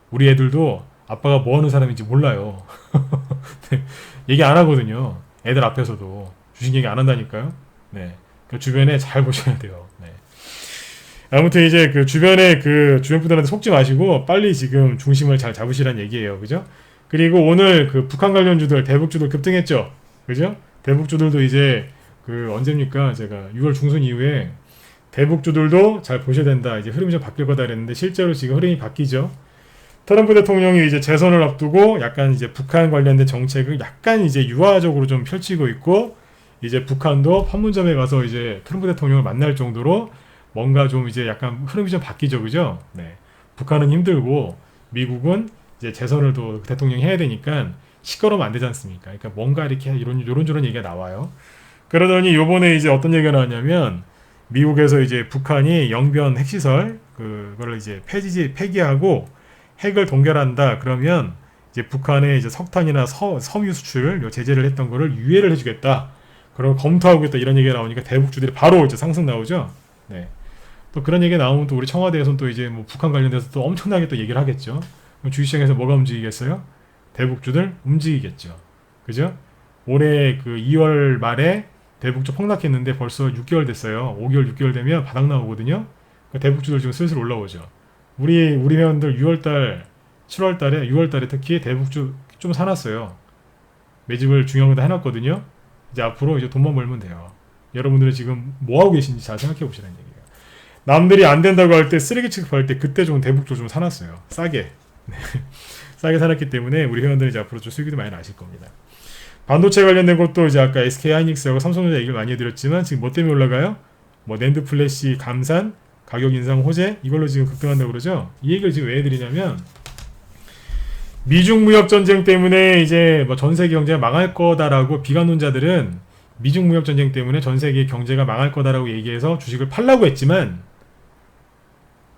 우리 애들도 아빠가 뭐 하는 사람인지 몰라요. 얘기 안 하거든요. 애들 앞에서도 주식 얘기 안 한다니까요. 네. 그 주변에 잘 보셔야 돼요. 네. 아무튼 이제 그 주변에 주변 분들한테 속지 마시고 빨리 지금 중심을 잘 잡으시란 얘기예요. 그죠? 그리고 오늘 그 북한 관련주들 대북주들 급등했죠. 그죠? 대북주들도 이제 언제입니까? 제가 6월 중순 이후에 대북주들도 잘 보셔야 된다. 이제 흐름이 좀 바뀔 거다 그랬는데 실제로 지금 흐름이 바뀌죠. 트럼프 대통령이 이제 재선을 앞두고 약간 이제 북한 관련된 정책을 약간 이제 유화적으로 좀 펼치고 있고 이제 북한도 판문점에 가서 이제 트럼프 대통령을 만날 정도로 뭔가 좀 이제 약간 흐름이 좀 바뀌죠. 그죠? 네. 북한은 힘들고 미국은 이제 재선을 또 대통령이 해야 되니까 시끄러우면 안 되지 않습니까? 그러니까 뭔가 이렇게 이런저런 얘기가 나와요. 그러더니 요번에 이제 어떤 얘기가 나왔냐면 미국에서 이제 북한이 영변 핵시설 그거를 이제 폐기하고 핵을 동결한다. 그러면 이제 북한의 이제 석탄이나 섬유 수출 제재를 했던 거를 유예를 해주겠다. 그럼 검토하고 있다 이런 얘기가 나오니까 대북주들이 바로 이제 상승 나오죠. 네. 또 그런 얘기 나오면 또 우리 청와대에서는 또 이제 뭐 북한 관련돼서 또 엄청나게 또 얘기를 하겠죠. 그럼 주식시장에서 뭐가 움직이겠어요? 대북주들 움직이겠죠. 그죠? 올해 그 2월 말에 대북주 폭락했는데 벌써 6개월 됐어요. 5개월, 6개월 되면 바닥 나오거든요. 그러니까 대북주들 지금 슬슬 올라오죠. 우리 회원들 6월달, 7월달에, 6월달에 특히 대북주 좀 사놨어요. 매집을 중요한 거 다 해놨거든요. 이제 앞으로 이제 돈만 벌면 돼요. 여러분들은 지금 뭐 하고 계신지 잘 생각해 보시라는 얘기예요. 남들이 안 된다고 할 때 쓰레기 취급할 때 그때 좀 대북주 좀 사놨어요. 싸게. 네. 싸게 사놨기 때문에 우리 회원들이 이제 앞으로 좀 수익이 많이 나실 겁니다. 반도체 관련된 것도 이제 아까 SK 하이닉스하고 삼성전자 얘기를 많이 해드렸지만 지금 뭐 때문에 올라가요? 뭐 낸드 플래시 감산, 가격 인상 호재 이걸로 지금 급등한다고 그러죠. 이 얘기를 지금 왜 해드리냐면 미중 무역 전쟁 때문에 이제 뭐 전 세계 경제가 망할 거다라고 비관론자들은 미중 무역 전쟁 때문에 전 세계 경제가 망할 거다라고 얘기해서 주식을 팔라고 했지만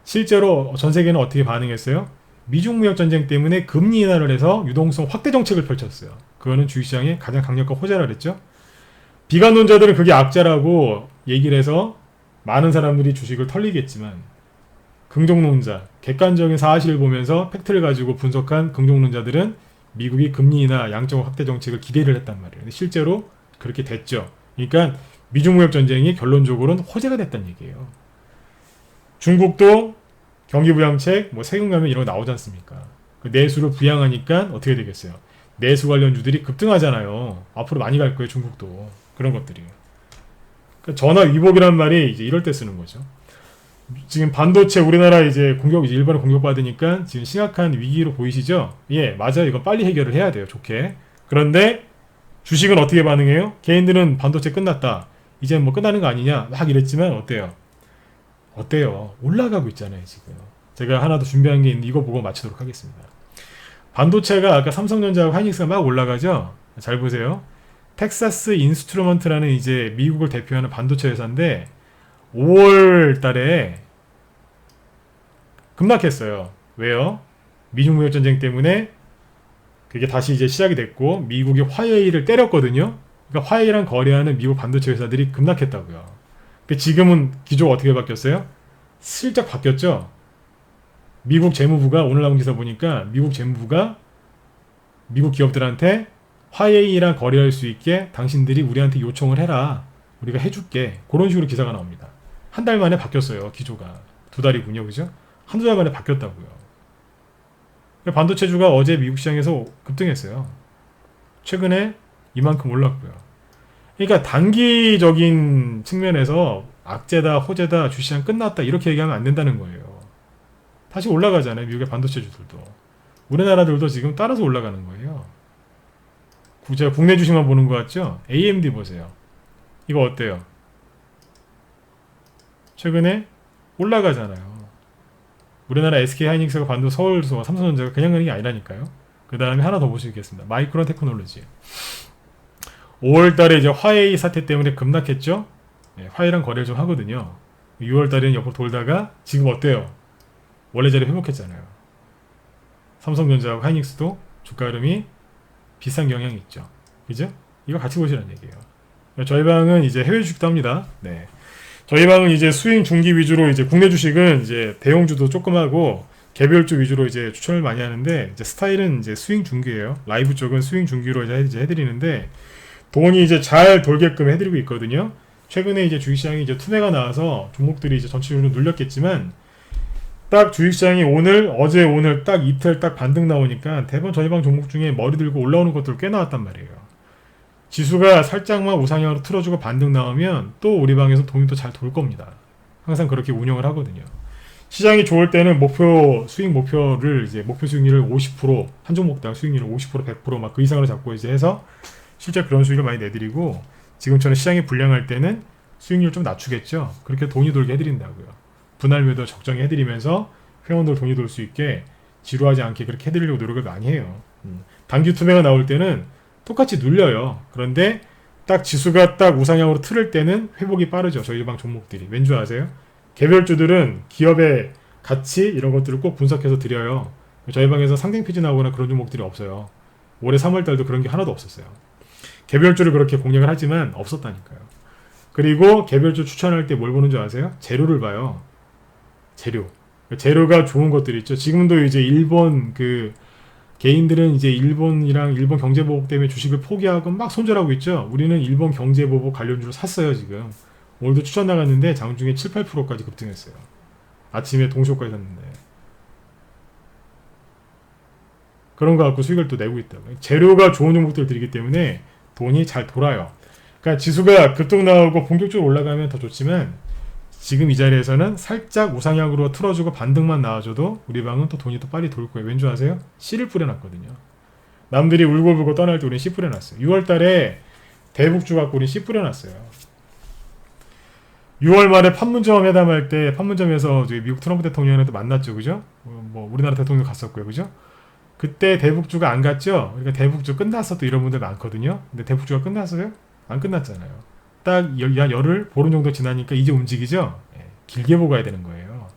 실제로 전 세계는 어떻게 반응했어요? 미중 무역 전쟁 때문에 금리 인하를 해서 유동성 확대 정책을 펼쳤어요. 그거는 주식시장의 가장 강력한 호재라 그랬죠. 비관론자들은 그게 악재라고 얘기를 해서 많은 사람들이 주식을 털리겠지만 긍정론자, 객관적인 사실을 보면서 팩트를 가지고 분석한 긍정론자들은 미국이 금리 인하 양적 확대 정책을 기대를 했단 말이에요. 근데 실제로 그렇게 됐죠. 그러니까 미중 무역 전쟁이 결론적으로는 호재가 됐다는 얘기예요. 중국도 경기 부양책, 뭐 세금 감면 이런 거 나오지 않습니까? 그 내수를 부양하니까 어떻게 되겠어요? 내수 관련주들이 급등하잖아요. 앞으로 많이 갈 거예요, 중국도. 그런 것들이. 그러니까 전화 위복이란 말이 이제 이럴 때 쓰는 거죠. 지금 반도체 우리나라 이제 공격, 이제 일본에 공격받으니까 지금 심각한 위기로 보이시죠? 예, 맞아요. 이건 빨리 해결을 해야 돼요. 좋게. 그런데 주식은 어떻게 반응해요? 개인들은 반도체 끝났다. 이제 뭐 끝나는 거 아니냐? 막 이랬지만 어때요? 어때요? 올라가고 있잖아요, 지금. 제가 하나 더 준비한 게 있는데 이거 보고 마치도록 하겠습니다. 반도체가 아까 삼성전자하고 하이닉스가 막 올라가죠? 잘 보세요. 텍사스 인스트루먼트라는 이제 미국을 대표하는 반도체 회사인데 5월 달에 급락했어요. 왜요? 미중 무역 전쟁 때문에 그게 다시 이제 시작이 됐고 미국이 화웨이를 때렸거든요. 그러니까 화웨이랑 거래하는 미국 반도체 회사들이 급락했다고요. 근데 지금은 기조가 어떻게 바뀌었어요? 슬쩍 바뀌었죠. 미국 재무부가 오늘 나온 기사 보니까 미국 재무부가 미국 기업들한테 화웨이랑 거래할 수 있게 당신들이 우리한테 요청을 해라. 우리가 해줄게. 그런 식으로 기사가 나옵니다. 한 달 만에 바뀌었어요. 기조가. 2달이군요. 그죠? 한두 달 만에 바뀌었다고요. 반도체주가 어제 미국 시장에서 급등했어요. 최근에 이만큼 올랐고요. 그러니까 단기적인 측면에서 악재다, 호재다, 주시장 끝났다 이렇게 얘기하면 안 된다는 거예요. 다시 올라가잖아요. 미국의 반도체주들도. 우리나라들도 지금 따라서 올라가는 거예요. 제가 국내 주식만 보는 것 같죠? AMD 보세요. 이거 어때요? 최근에 올라가잖아요. 우리나라 SK 하이닉스가 관두 서울소와 삼성전자가 그냥 가는 게 아니라니까요. 그 다음에 하나 더 보시겠습니다. 마이크론 테크놀로지. 5월달에 이제 화웨이 사태 때문에 급락했죠. 네, 화웨이랑 거래를 좀 하거든요. 6월달에는 옆으로 돌다가 지금 어때요? 원래 자리 회복했잖아요. 삼성전자하고 하이닉스도 주가 흐름이 비싼 경향이 있죠. 그죠? 이거 같이 보시라는 얘기예요. 저희 방은 이제 해외 주식도 합니다. 네. 저희 방은 이제 수익 중기 위주로 이제 국내 주식은 이제 대형주도 조금 하고 개별주 위주로 이제 추천을 많이 하는데 이제 스타일은 이제 스윙 중기예요. 라이브 쪽은 스윙 중기로 이제 해드리는데 돈이 이제 잘 돌게끔 해드리고 있거든요. 최근에 이제 주식시장이 이제 투매가 나와서 종목들이 이제 전체적으로 눌렸겠지만 딱 주식시장이 어제 오늘 딱 이틀 딱 반등 나오니까 대부분 저희 방 종목 중에 머리 들고 올라오는 것들 꽤 나왔단 말이에요. 지수가 살짝만 우상향으로 틀어주고 반등 나오면 또 우리 방에서 돈이 또 잘 돌 겁니다. 항상 그렇게 운영을 하거든요. 시장이 좋을 때는 수익 목표를 이제 목표 수익률을 50%, 한 종목당 수익률을 50%, 100% 막 그 이상으로 잡고 이제 해서 실제 그런 수익을 많이 내드리고 지금처럼 시장이 불량할 때는 수익률 좀 낮추겠죠. 그렇게 돈이 돌게 해드린다고요. 분할 매도 적정히 해드리면서 회원들 돈이 돌 수 있게 지루하지 않게 그렇게 해드리려고 노력을 많이 해요. 단기 투매가 나올 때는 똑같이 눌려요. 그런데 딱 지수가 딱 우상향으로 틀을 때는 회복이 빠르죠. 저희 방 종목들이. 왠지 아세요? 개별주들은 기업의 가치 이런 것들을 꼭 분석해서 드려요. 저희 방에서 상등 피지 나오거나 그런 종목들이 없어요. 올해 3월달도 그런 게 하나도 없었어요. 개별주를 그렇게 공략을 하지만 없었다니까요. 그리고 개별주 추천할 때 뭘 보는 줄 아세요? 재료를 봐요. 재료. 재료가 좋은 것들 있죠. 지금도 이제 일본 그 개인들은 이제 일본이랑 일본 경제보복 때문에 주식을 포기하고 막 손절하고 있죠. 우리는 일본 경제보복 관련주를 샀어요, 지금. 오늘도 추천 나갔는데 장중에 7, 8%까지 급등했어요. 아침에 동시호까지 샀는데. 그런 거 갖고 수익을 또 내고 있다고. 재료가 좋은 종목들 들이기 때문에 돈이 잘 돌아요. 그러니까 지수가 급등 나오고 본격적으로 올라가면 더 좋지만 지금 이 자리에서는 살짝 우상향으로 틀어주고 반등만 나와줘도 우리 방은 또 돈이 또 빨리 돌 거예요. 왠 줄 아세요? 씨를 뿌려놨거든요. 남들이 울고불고 떠날 때 우리는 씨 뿌려놨어요. 6월 달에 대북주 갖고 우리는 씨 뿌려놨어요. 6월 말에 판문점 회담할 때 판문점에서 미국 트럼프 대통령한테 만났죠. 그죠? 뭐 우리나라 대통령 갔었고요. 그죠? 그때 대북주가 안 갔죠? 그러니까 대북주 끝났어 또 이런 분들 많거든요. 근데 대북주가 끝났어요? 안 끝났잖아요. 딱 열흘, 보름 정도 지나니까 이제 움직이죠? 예, 길게 보고 가야 되는 거예요.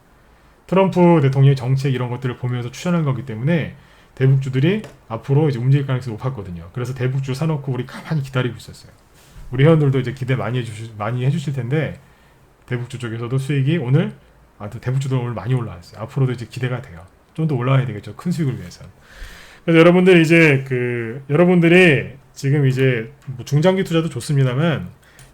트럼프 대통령의 정책 이런 것들을 보면서 추천한 거기 때문에 대북주들이 앞으로 이제 움직일 가능성이 높았거든요. 그래서 대북주 사놓고 우리 가만히 기다리고 있었어요. 우리 회원들도 이제 기대 많이 해주실 텐데 대북주 쪽에서도 수익이 오늘 대북주도 오늘 많이 올라왔어요. 앞으로도 이제 기대가 돼요. 좀 더 올라와야 되겠죠. 큰 수익을 위해서. 그래서 여러분들 이제 여러분들이 지금 이제 뭐 중장기 투자도 좋습니다만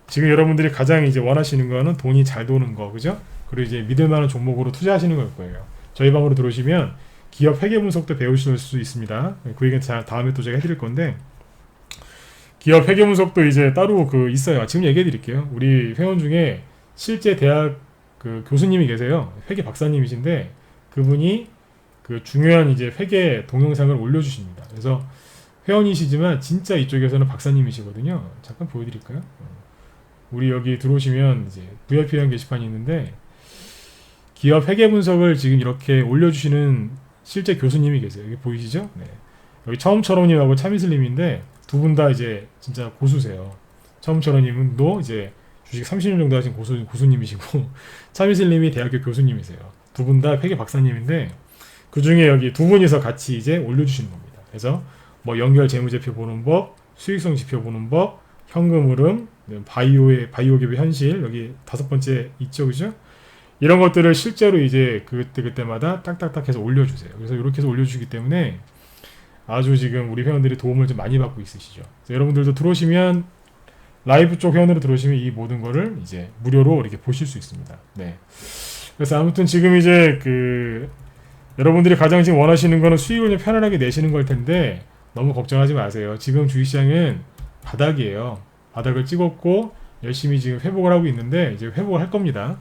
지금 여러분들이 가장 이제 원하시는 거는 돈이 잘 도는 거, 그죠? 그리고 이제 믿을 만한 종목으로 투자하시는 걸 거예요. 저희 방으로 들어오시면 기업 회계 분석도 배우실 수 있습니다. 그 얘기는 다음에 또 제가 해드릴 건데 기업 회계 분석도 이제 따로 있어요. 지금 얘기해 드릴게요. 우리 회원 중에 실제 대학 교수님이 계세요. 회계 박사님이신데 그분이 중요한 이제 회계 동영상을 올려주십니다. 그래서 회원이시지만 진짜 이쪽에서는 박사님이시거든요. 잠깐 보여드릴까요? 우리 여기 들어오시면 이제 VIP라는 게시판이 있는데 기업 회계 분석을 지금 이렇게 올려주시는 실제 교수님이 계세요. 여기 보이시죠? 네. 여기 처음처럼님하고 차미슬님인데 두 분 다 이제 진짜 고수세요. 처음처럼님도 이제 주식 30년 정도 하신 고수님이시고 차미슬님이 대학교 교수님이세요. 두 분 다 회계 박사님인데 그 중에 여기 두 분이서 같이 이제 올려주시는 겁니다. 그래서 뭐 연결 재무제표 보는 법, 수익성 지표 보는 법, 현금 흐름, 바이오기업의 현실 여기 5번째 있죠, 그죠? 이런 것들을 실제로 이제 그때마다 딱딱딱 해서 올려주세요. 그래서 이렇게 해서 올려주시기 때문에 아주 지금 우리 회원들이 도움을 좀 많이 받고 있으시죠. 여러분들도 들어오시면 라이브 쪽 회원으로 들어오시면 이 모든 거를 이제 무료로 이렇게 보실 수 있습니다. 네. 그래서 아무튼 지금 이제 여러분들이 가장 지금 원하시는 거는 수익을 좀 편안하게 내시는 걸 텐데 너무 걱정하지 마세요. 지금 주식시장은 바닥이에요. 바닥을 찍었고 열심히 지금 회복을 하고 있는데 이제 회복을 할 겁니다.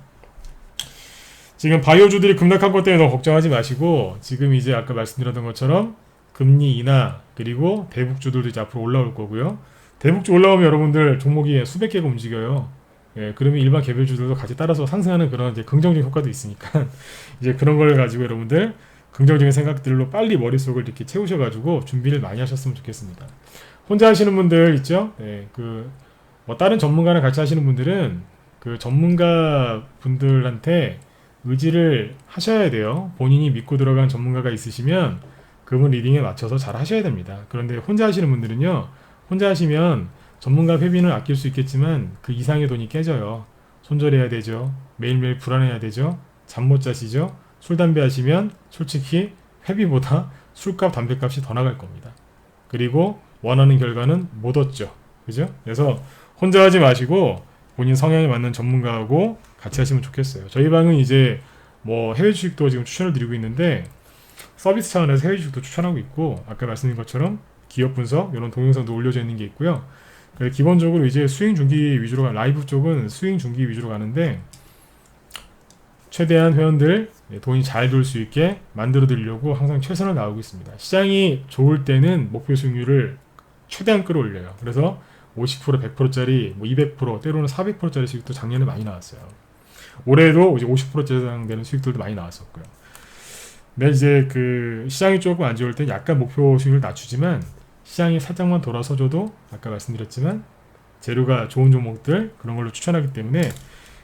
지금 바이오주들이 급락한 것 때문에 너무 걱정하지 마시고 지금 이제 아까 말씀드렸던 것처럼 금리 인하 그리고 대북주들도 이제 앞으로 올라올 거고요. 대북주 올라오면 여러분들 종목이 수백 개가 움직여요. 예, 그러면 일반 개별주들도 같이 따라서 상승하는 그런 이제 긍정적인 효과도 있으니까 이제 그런 걸 가지고 여러분들 긍정적인 생각들로 빨리 머릿속을 이렇게 채우셔가지고 준비를 많이 하셨으면 좋겠습니다. 혼자 하시는 분들 있죠? 네, 뭐 다른 전문가랑 같이 하시는 분들은 전문가 분들한테 의지를 하셔야 돼요. 본인이 믿고 들어간 전문가가 있으시면 그분 리딩에 맞춰서 잘 하셔야 됩니다. 그런데 혼자 하시는 분들은요, 혼자 하시면 전문가 회비는 아낄 수 있겠지만 그 이상의 돈이 깨져요. 손절해야 되죠. 매일매일 불안해야 되죠. 잠 못 자시죠. 술, 담배 하시면 솔직히 회비보다 술값, 담배값이 더 나갈 겁니다. 그리고 원하는 결과는 못 얻죠. 그죠? 그래서 혼자 하지 마시고 본인 성향에 맞는 전문가하고 같이 하시면 좋겠어요. 저희 방은 이제 뭐 해외 주식도 지금 추천을 드리고 있는데 서비스 차원에서 해외 주식도 추천하고 있고 아까 말씀드린 것처럼 기업 분석 이런 동영상도 올려져 있는 게 있고요. 기본적으로 이제 스윙 중기 위주로 라이브 쪽은 스윙 중기 위주로 가는데 최대한 회원들 돈이 잘 돌 수 있게 만들어 드리려고 항상 최선을 다하고 있습니다. 시장이 좋을 때는 목표 수익률을 최대한 끌어올려요. 그래서 50%, 100%짜리, 뭐 200%, 때로는 400%짜리 수익도 작년에 많이 나왔어요. 올해도 이제 50%짜리 되는 수익들도 많이 나왔었고요. 근데 이제 시장이 조금 안 좋을 때 약간 목표 수익률을 낮추지만 시장이 살짝만 돌아서줘도 아까 말씀드렸지만 재료가 좋은 종목들 그런 걸로 추천하기 때문에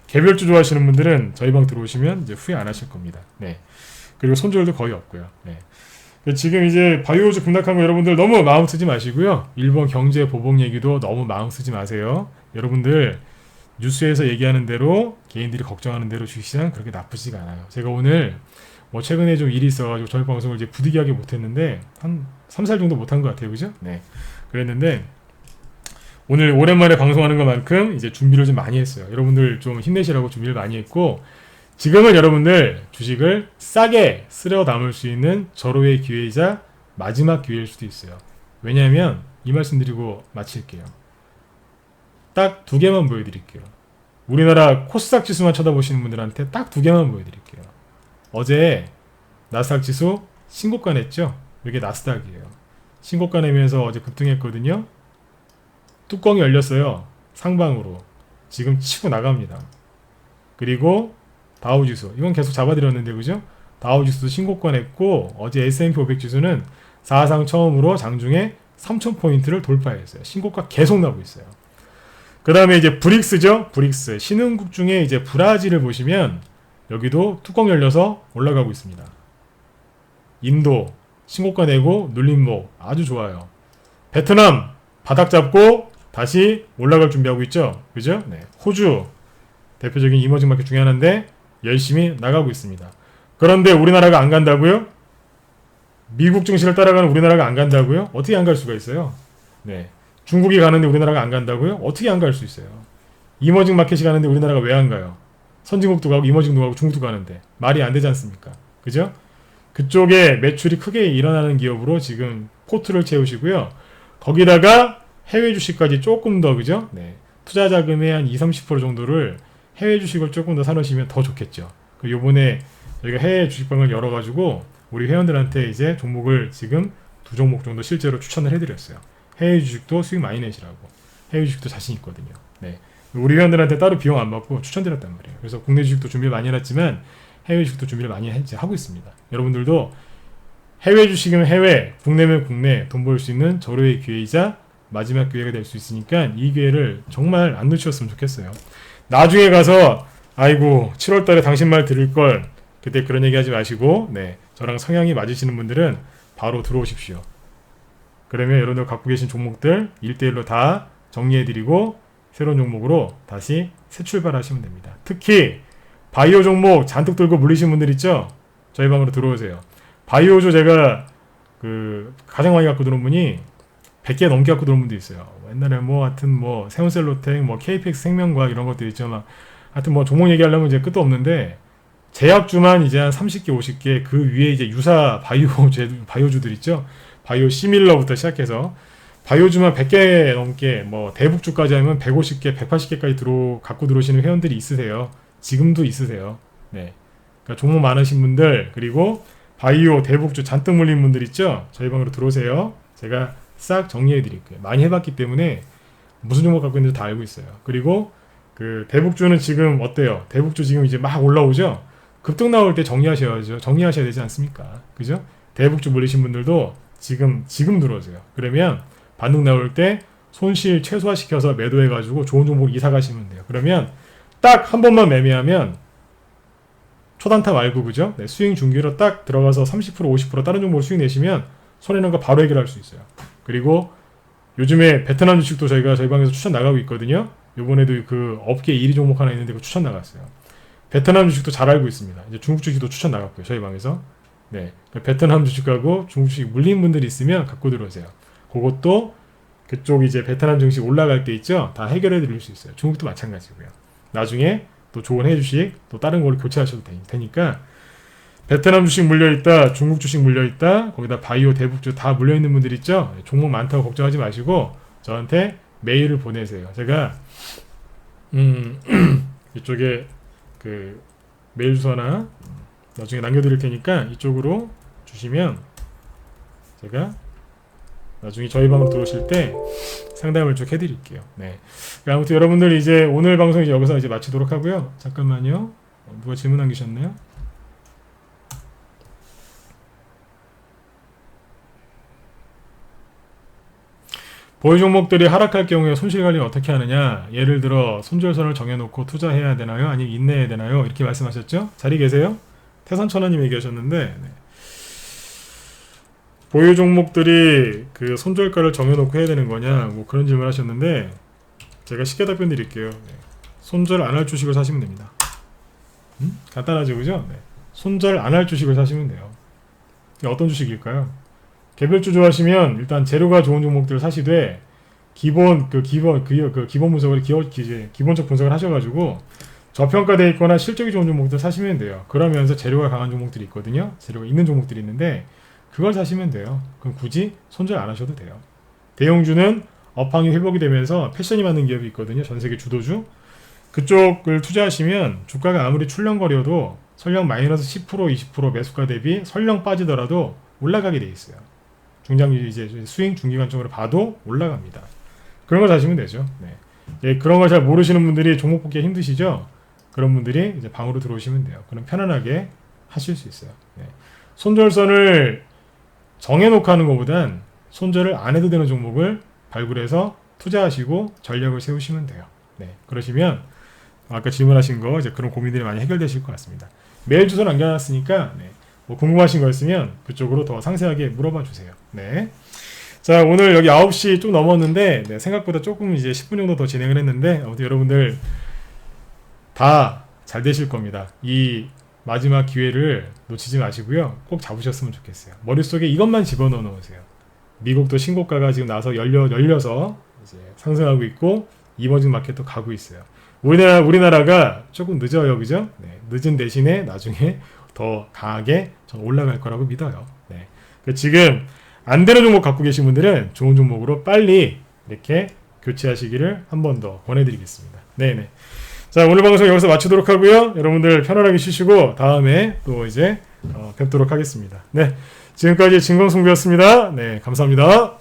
개별주 좋아하시는 분들은 저희 방 들어오시면 이제 후회 안 하실 겁니다. 네. 그리고 손절도 거의 없고요. 네. 지금 이제 바이오주 급락한 거 여러분들 너무 마음 쓰지 마시고요. 일본 경제 보복 얘기도 너무 마음 쓰지 마세요. 여러분들 뉴스에서 얘기하는 대로 개인들이 걱정하는 대로 주식시장 그렇게 나쁘지가 않아요. 제가 오늘 뭐 최근에 좀 일이 있어가지고 저희 방송을 이제 부득이하게 못했는데 한 3살 정도 못한 것 같아요, 그죠? 네, 그랬는데 오늘 오랜만에 방송하는 것만큼 이제 준비를 좀 많이 했어요. 여러분들 좀 힘내시라고 준비를 많이 했고 지금은 여러분들 주식을 싸게 쓸어 담을 수 있는 절호의 기회이자 마지막 기회일 수도 있어요. 왜냐하면 이 말씀 드리고 마칠게요. 딱 두 개만 보여드릴게요. 우리나라 코스닥 지수만 쳐다보시는 분들한테 딱 두 개만 보여드릴게요. 어제 나스닥 지수 신고가 냈죠? 이게 나스닥이에요. 신고가 내면서 어제 급등했거든요. 뚜껑이 열렸어요. 상방으로. 지금 치고 나갑니다. 그리고 다우지수. 이건 계속 잡아드렸는데 그죠? 다우지수도 신고가 냈고 어제 S&P 500 지수는 사상 처음으로 장중에 3,000포인트를 돌파했어요. 신고가 계속 나고 있어요. 그 다음에 이제 브릭스죠? 브릭스. 신흥국 중에 이제 브라질을 보시면 여기도 뚜껑 열려서 올라가고 있습니다. 인도 신고가 내고 눌림목 아주 좋아요. 베트남 바닥 잡고 다시 올라갈 준비하고 있죠. 그죠? 네. 호주 대표적인 이머징 마켓 중에 하나인데 열심히 나가고 있습니다. 그런데 우리나라가 안 간다고요? 미국 증시를 따라가는 우리나라가 안 간다고요? 어떻게 안 갈 수가 있어요? 네. 중국이 가는데 우리나라가 안 간다고요? 어떻게 안 갈 수 있어요? 이머징 마켓이 가는데 우리나라가 왜 안 가요? 선진국도 가고 이머징도 가고 중국도 가는데 말이 안 되지 않습니까? 그죠? 그쪽에 매출이 크게 일어나는 기업으로 지금 포트를 채우시고요. 거기다가 해외 주식까지 조금 더 그죠? 네. 투자 자금의 한 20-30% 정도를 해외 주식을 조금 더 사놓으시면 더 좋겠죠. 그 요번에 저희가 해외 주식방을 열어가지고 우리 회원들한테 이제 종목을 지금 2종목 정도 실제로 추천을 해드렸어요. 해외 주식도 수익 많이 내시라고. 해외 주식도 자신 있거든요. 네. 우리 회원들한테 따로 비용 안 받고 추천드렸단 말이에요. 그래서 국내 주식도 준비를 많이 해놨지만 해외 주식도 준비를 많이 하고 있습니다. 여러분들도 해외 주식이면 해외, 국내면 국내 돈 벌 수 있는 절호의 기회이자 마지막 기회가 될 수 있으니까 이 기회를 정말 안 놓치셨으면 좋겠어요. 나중에 가서 아이고 7월달에 당신 말 들을 걸 그때 그런 얘기 하지 마시고 네 저랑 성향이 맞으시는 분들은 바로 들어오십시오. 그러면 여러분들 갖고 계신 종목들 1대1로 다 정리해드리고 새로운 종목으로 다시 새 출발하시면 됩니다. 특히 바이오 종목 잔뜩 들고 물리신 분들 있죠? 저희 방으로 들어오세요. 바이오조 제가 그 가장 많이 갖고 들어온 분이 100개 넘게 갖고 들어온 분도 있어요. 옛날에 뭐 하여튼 뭐 세운셀로텍, 뭐 KPX 생명과학 이런 것들 있죠. 막 하여튼 뭐 종목 얘기하려면 이제 끝도 없는데 제약주만 이제 한 30개, 50개 그 위에 이제 유사 바이오주들 있죠. 바이오 시밀러부터 시작해서 바이오주만 100개 넘게 뭐 대북주까지 하면 150개, 180개까지 갖고 들어오시는 회원들이 있으세요. 지금도 있으세요. 네. 그러니까 종목 많으신 분들 그리고 바이오 대북주 잔뜩 물린 분들 있죠. 저희 방으로 들어오세요. 제가 싹 정리해 드릴게요. 많이 해봤기 때문에 무슨 종목 갖고 있는지 다 알고 있어요. 그리고 그 대북주는 지금 어때요? 대북주 지금 이제 막 올라오죠. 급등 나올 때 정리하셔야죠. 정리하셔야 되지 않습니까? 그죠? 대북주 물리신 분들도 지금 들어오세요. 그러면 반등 나올 때 손실 최소화시켜서 매도해가지고 좋은 종목 이사 가시면 돼요. 그러면 딱 한 번만 매매하면 초단타 말고 그죠? 네, 스윙 중기로 딱 들어가서 30% 50% 다른 종목을 수익 내시면 손해난 거 바로 해결할 수 있어요. 그리고 요즘에 베트남 주식도 저희가 저희 방에서 추천 나가고 있거든요. 요번에도 그 업계 1위 종목 하나 있는데 그 추천 나갔어요. 베트남 주식도 잘 알고 있습니다. 이제 중국 주식도 추천 나갔고요. 저희 방에서. 네. 베트남 주식하고 중국 주식 물린 분들이 있으면 갖고 들어오세요. 그것도 그쪽 이제 베트남 증시 올라갈 때 있죠. 다 해결해 드릴 수 있어요. 중국도 마찬가지고요. 나중에 또 좋은 해외 주식 또 다른 걸로 교체하셔도 되니까 베트남 주식 물려있다, 중국 주식 물려있다, 거기다 바이오 대북주 다 물려있는 분들 있죠? 종목 많다고 걱정하지 마시고 저한테 메일을 보내세요. 제가 이쪽에 그 메일 주소나 나중에 남겨드릴 테니까 이쪽으로 주시면 제가 나중에 저희 방으로 들어오실 때 상담을 쭉 해드릴게요. 네. 아무튼 여러분들 이제 오늘 방송 이제 여기서 이제 마치도록 하고요. 잠깐만요. 누가 질문 남기셨나요? 보유 종목들이 하락할 경우에 손실 관리는 어떻게 하느냐? 예를 들어 손절선을 정해놓고 투자해야 되나요? 아니면 인내해야 되나요? 이렇게 말씀하셨죠? 자리 계세요? 태산천하님 얘기하셨는데 네. 보유 종목들이 그 손절가를 정해놓고 해야 되는 거냐? 뭐 그런 질문 하셨는데 제가 쉽게 답변 드릴게요. 네. 손절 안 할 주식을 사시면 됩니다. 간단하죠, 그죠? 네. 손절 안 할 주식을 사시면 돼요. 어떤 주식일까요? 개별주 좋아하시면 일단 재료가 좋은 종목들을 사시되 기본 분석을 기본적 분석을 하셔가지고 저평가되어 있거나 실적이 좋은 종목들 사시면 돼요. 그러면서 재료가 강한 종목들이 있거든요. 재료가 있는 종목들이 있는데 그걸 사시면 돼요. 그럼 굳이 손절 안 하셔도 돼요. 대형주는 업황이 회복이 되면서 패션이 맞는 기업이 있거든요. 전 세계 주도주. 그쪽을 투자하시면 주가가 아무리 출렁거려도 설령 마이너스 10% 20% 매수가 대비 설령 빠지더라도 올라가게 돼 있어요. 중장기 이제 스윙 중기관점으로 봐도 올라갑니다. 그런 걸 사시면 되죠. 네. 예, 그런 걸 잘 모르시는 분들이 종목 뽑기 힘드시죠? 그런 분들이 이제 방으로 들어오시면 돼요. 그럼 편안하게 하실 수 있어요. 네. 손절선을 정해놓고 하는 것보단 손절을 안 해도 되는 종목을 발굴해서 투자하시고 전략을 세우시면 돼요. 네. 그러시면 아까 질문하신 거 이제 그런 고민들이 많이 해결되실 것 같습니다. 메일 주소 남겨놨으니까 네. 뭐 궁금하신 거 있으면 그쪽으로 더 상세하게 물어봐 주세요. 네. 자, 오늘 여기 9시 좀 넘었는데 네, 생각보다 조금 이제 10분 정도 더 진행을 했는데 아무튼 여러분들 다 잘 되실 겁니다. 이 마지막 기회를 놓치지 마시고요. 꼭 잡으셨으면 좋겠어요. 머릿속에 이것만 집어넣어 놓으세요. 미국도 신고가가 지금 나서 열려서 이제 상승하고 있고 이머징 마켓도 가고 있어요. 우리나라가 조금 늦어요, 그죠? 네, 늦은 대신에 나중에 더 강하게 전 올라갈 거라고 믿어요. 네. 지금 안 되는 종목 갖고 계신 분들은 좋은 종목으로 빨리 이렇게 교체하시기를 한 번 더 권해드리겠습니다. 네네. 자, 오늘 방송 여기서 마치도록 하고요. 여러분들 편안하게 쉬시고 다음에 또 이제 뵙도록 하겠습니다. 네. 지금까지 진광승부였습니다. 네, 감사합니다.